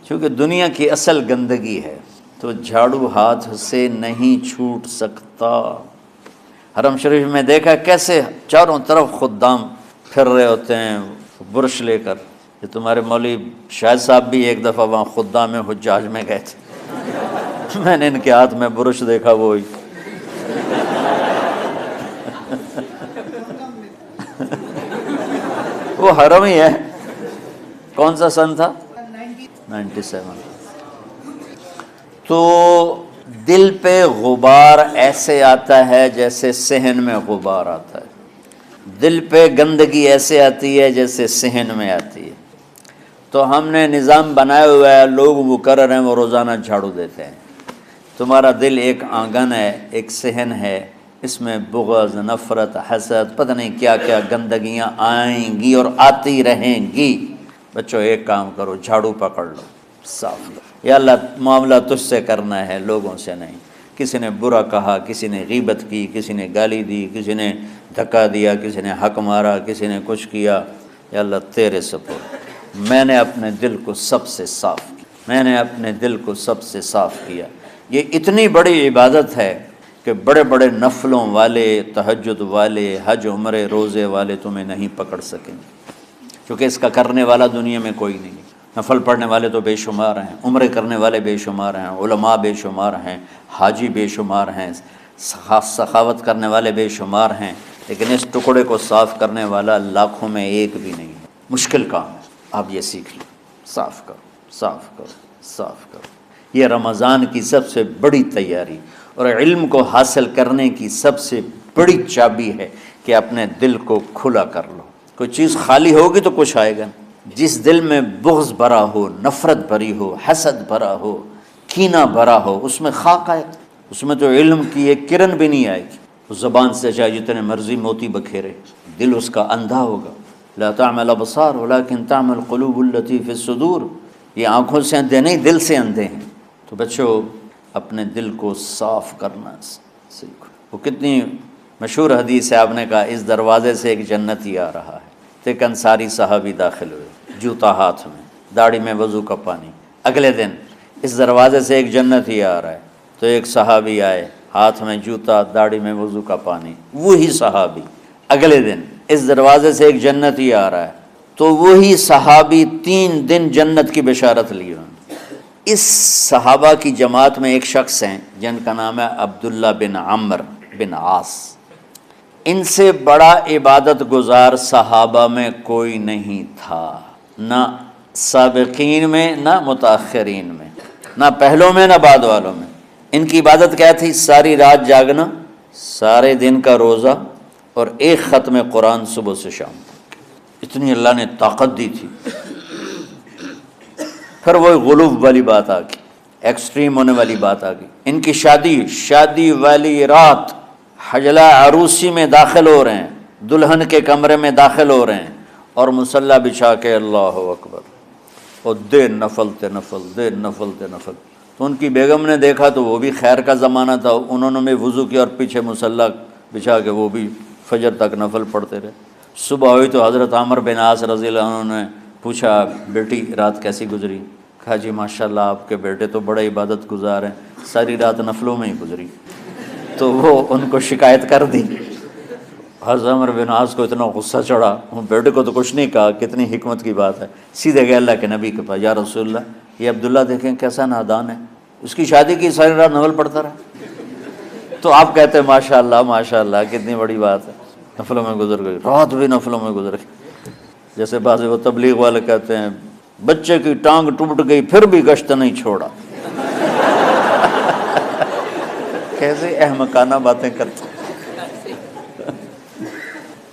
S2: کیونکہ دنیا کی اصل گندگی ہے تو جھاڑو ہاتھ سے نہیں چھوٹ سکتا. حرم شریف میں دیکھا کیسے چاروں طرف خدام پھر رہے ہوتے ہیں برش لے کر. یہ تمہارے مولوی شاہد صاحب بھی ایک دفعہ وہاں خدام حجاج میں گئے تھے، میں نے ان کے ہاتھ میں برش دیکھا وہی. وہ حرم ہی ہے. کون سا سن تھا؟ 97. تو دل پہ غبار ایسے آتا ہے جیسے صحن میں غبار آتا ہے. دل پہ گندگی ایسے آتی ہے جیسے صحن میں آتی ہے. تو ہم نے نظام بنایا ہوا ہے، لوگ وہ کر رہے ہیں، وہ روزانہ جھاڑو دیتے ہیں. تمہارا دل ایک آنگن ہے، ایک صحن ہے، اس میں بغض، نفرت، حسد، پتہ نہیں کیا کیا گندگیاں آئیں گی اور آتی رہیں گی. بچوں ایک کام کرو، جھاڑو پکڑ لو، صاف کرو. یا اللہ معاملہ تجھ سے کرنا ہے، لوگوں سے نہیں. کسی نے برا کہا، کسی نے غیبت کی، کسی نے گالی دی، کسی نے دھکا دیا، کسی نے حق مارا، کسی نے کچھ کیا، یا اللہ تیرے سپرد. میں نے اپنے دل کو سب سے صاف کیا، میں نے اپنے دل کو سب سے صاف کیا. یہ اتنی بڑی عبادت ہے کہ بڑے بڑے نفلوں والے، تہجد والے، حج عمرے روزے والے تمہیں نہیں پکڑ سکیں گے، کیونکہ اس کا کرنے والا دنیا میں کوئی نہیں. نفل پڑھنے والے تو بے شمار ہیں، عمرے کرنے والے بے شمار ہیں، علماء بے شمار ہیں، حاجی بے شمار ہیں، سخاوت کرنے والے بے شمار ہیں، لیکن اس ٹکڑے کو صاف کرنے والا لاکھوں میں ایک بھی نہیں ہے. مشکل کام ہے. آپ یہ سیکھ لو، صاف کرو، صاف کرو، صاف کرو. یہ رمضان کی سب سے بڑی تیاری اور علم کو حاصل کرنے کی سب سے بڑی چابی ہے کہ اپنے دل کو کھلا کر لو. کوئی چیز خالی ہوگی تو کچھ آئے گا. جس دل میں بغض بھرا ہو، نفرت بھری ہو، حسد بھرا ہو، کینہ بھرا ہو، اس میں خاک آئے، اس میں تو علم کی ایک کرن بھی نہیں آئے گی. اس زبان سے چاہے جتنے مرضی موتی بکھیرے، دل اس کا اندھا ہوگا. لا تعمل الابصار ولكن تعمل القلوب التي في الصدور. یہ آنکھوں سے اندھے نہیں، دل سے اندھے ہیں. تو بچوں اپنے دل کو صاف کرنا سیکھو. وہ کتنی مشہور حدیث ہے، آپ نے کہا اس دروازے سے ایک جنتی آ رہا ہے. تو ایک انصاری صحابی داخل ہوئے، جوتا ہاتھ میں، داڑھی میں وضو کا پانی. اگلے دن اس دروازے سے ایک جنتی آ رہا ہے، تو ایک صحابی آئے، ہاتھ میں جوتا، داڑھی میں وضو کا پانی. وہی صحابی اگلے دن اس دروازے سے ایک جنتی آ رہا ہے، تو وہی صحابی 3 دن جنت کی بشارت لی. اس صحابہ کی جماعت میں ایک شخص ہیں جن کا نام ہے عبداللہ بن عمرو بن عاص. ان سے بڑا عبادت گزار صحابہ میں کوئی نہیں تھا، نہ سابقین میں، نہ متاخرین میں، نہ پہلوں میں، نہ بعد والوں میں. ان کی عبادت کیا تھی؟ ساری رات جاگنا، سارے دن کا روزہ، اور ایک ختم قرآن صبح سے شام تک. اتنی اللہ نے طاقت دی تھی. پھر وہ غلوب والی بات آ گئی، ایکسٹریم ہونے والی بات آ گئی. ان کی شادی والی رات حجلہ عروسی میں داخل ہو رہے ہیں، دلہن کے کمرے میں داخل ہو رہے ہیں، اور مصلی بچھا کے اللہ اکبر، اور دن نفل تے نفل، دن نفل تے نفل۔ تو ان کی بیگم نے دیکھا تو وہ بھی خیر کا زمانہ تھا، انہوں نے بھی وضو کیا اور پیچھے مصلی بچھا کے وہ بھی فجر تک نفل پڑھتے رہے۔ صبح ہوئی تو حضرت عمر بن عاص رضی اللہ عنہ نے پوچھا بیٹی رات کیسی گزری؟ کہا جی ماشاءاللہ آپ کے بیٹے تو بڑے عبادت گزار ہیں، ساری رات نفلوں میں ہی گزری۔ تو وہ ان کو شکایت کر دی۔ حضرت عمر بن عاص کو اتنا غصہ چڑھا، وہ بیٹے کو تو کچھ نہیں کہا، کتنی حکمت کی بات ہے، سیدھے گئے اللہ کے نبی کے پاس، یا رسول اللہ یہ عبداللہ دیکھیں کیسا نادان ہے، اس کی شادی کی ساری رات نفل پڑھتا رہا۔ تو آپ کہتے ہیں ماشاءاللہ کتنی بڑی بات ہے، نفلوں میں گزر گئی، رات بھی نفلوں میں گزر گئی۔ جیسے بعض وہ تبلیغ والے کہتے ہیں بچے کی ٹانگ ٹوٹ گئی پھر بھی گشت نہیں چھوڑا۔ کیسے احمقانہ باتیں کرتے ہیں۔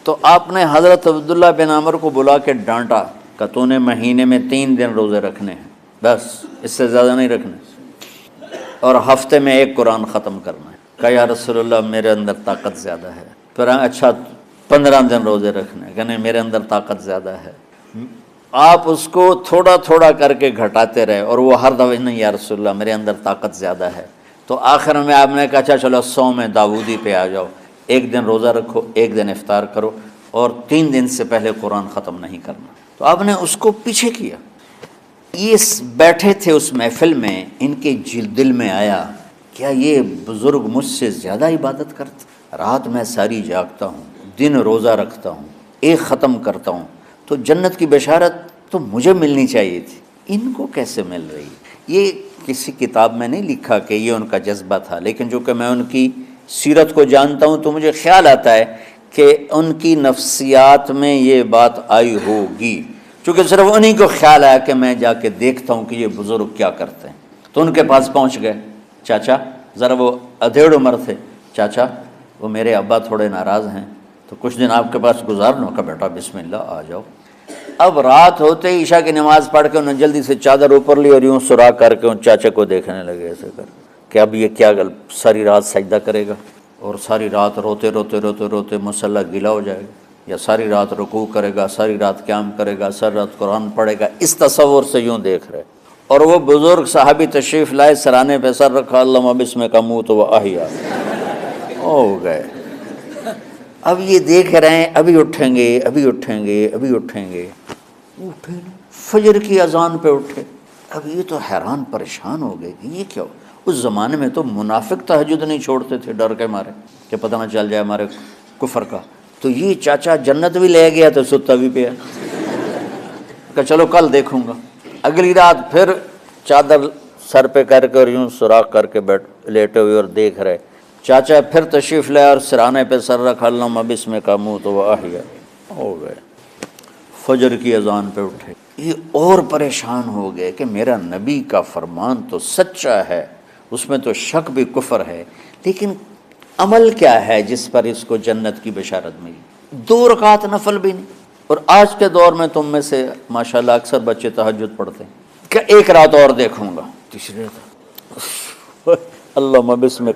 S2: تو آپ نے حضرت عبداللہ بن عمر کو بلا کے ڈانٹا کہ تو نے مہینے میں 3 دن روزے رکھنے ہیں، بس اس سے زیادہ نہیں رکھنے، اور ہفتے میں 1 قرآن ختم کرنا ہے۔ کہا یا رسول اللہ میرے اندر طاقت زیادہ ہے۔ پھر اچھا 15 دن روزے رکھنے، کہنے میرے اندر طاقت زیادہ ہے۔ آپ اس کو تھوڑا تھوڑا کر کے گھٹاتے رہے، اور وہ ہر دفعہ نہیں یا رسول اللہ میرے اندر طاقت زیادہ ہے۔ تو آخر میں آپ نے کہا اچھا چلو 100 میں داؤدی پہ آ جاؤ، 1 دن روزہ رکھو، 1 دن افطار کرو، اور 3 دن سے پہلے قرآن ختم نہیں کرنا۔ تو آپ نے اس کو پیچھے کیا۔ یہ بیٹھے تھے اس محفل میں، ان کے دل میں آیا کیا یہ بزرگ مجھ سے زیادہ عبادت کرتے؟ رات میں ساری جاگتا ہوں، دن روزہ رکھتا ہوں، 1 ختم کرتا ہوں، تو جنت کی بشارت تو مجھے ملنی چاہیے تھی، ان کو کیسے مل رہی؟ یہ کسی کتاب میں نہیں لکھا کہ یہ ان کا جذبہ تھا، لیکن جو کہ میں ان کی سیرت کو جانتا ہوں تو مجھے خیال آتا ہے کہ ان کی نفسیات میں یہ بات آئی ہوگی، چونکہ صرف انہی کو خیال آیا کہ میں جا کے دیکھتا ہوں کہ یہ بزرگ کیا کرتے ہیں۔ تو ان کے پاس پہنچ گئے، چاچا ذرا، وہ ادھیڑ عمر تھے، چاچا وہ میرے ابا تھوڑے ناراض ہیں تو کچھ دن آپ کے پاس گزارنا کا، بیٹا بسم اللہ آ جاؤ۔ اب رات ہوتے ہی عشاء کی نماز پڑھ کے انہوں نے جلدی سے چادر اوپر لی اور یوں سراغ کر کے ان چاچے کو دیکھنے لگے ایسے کر کہ اب یہ کیا ساری رات سجدہ کرے گا، اور ساری رات روتے روتے روتے روتے مصلی گیلا ہو جائے گا، یا ساری رات رکوع کرے گا، ساری رات قیام کرے گا، ساری رات قرآن پڑھے گا، اس تصور سے یوں دیکھ رہے۔ اور وہ بزرگ صحابی تشریف لائے، سرانے پہ سر رکھا، اللہم بسمک اموت و احیا، ہو گئے۔ اب یہ دیکھ رہے ہیں ابھی اٹھیں گے، ابھی اٹھیں گے، ابھی اٹھیں گے، اٹھے نہیں، فجر کی اذان پہ اٹھے۔ اب یہ تو حیران پریشان ہو گئے کہ یہ کیا ہو؟ اس زمانے میں تو منافق تہجد نہیں چھوڑتے تھے ڈر کے مارے کہ پتہ نہ چل جائے ہمارے کفر کا۔ تو یہ چاچا جنت بھی لے گیا تو ستا بھی پیا کہ چلو کل دیکھوں گا۔ اگلی رات پھر چادر سر پہ کر کے اور یوں سوراخ کر کے لیٹے ہوئے اور دیکھ رہے۔ چاچا پھر تشریف لائے اور سرانے پہ سر رکھا، اللہم بسمک اموت و احیا، ہو گئے۔ فجر کی اذان پہ اٹھے، یہ اور پریشان ہو گئے کہ میرا نبی کا فرمان تو سچا ہے، اس میں تو شک بھی کفر ہے، لیکن عمل کیا ہے جس پر اس کو جنت کی بشارت ملی؟ 2 رکعت نفل بھی نہیں۔ اور آج کے دور میں تم میں سے ماشاءاللہ اکثر بچے تہجد پڑھتے ہیں کہ 1 رات اور دیکھوں گا، تیسری رات اللہم بسمک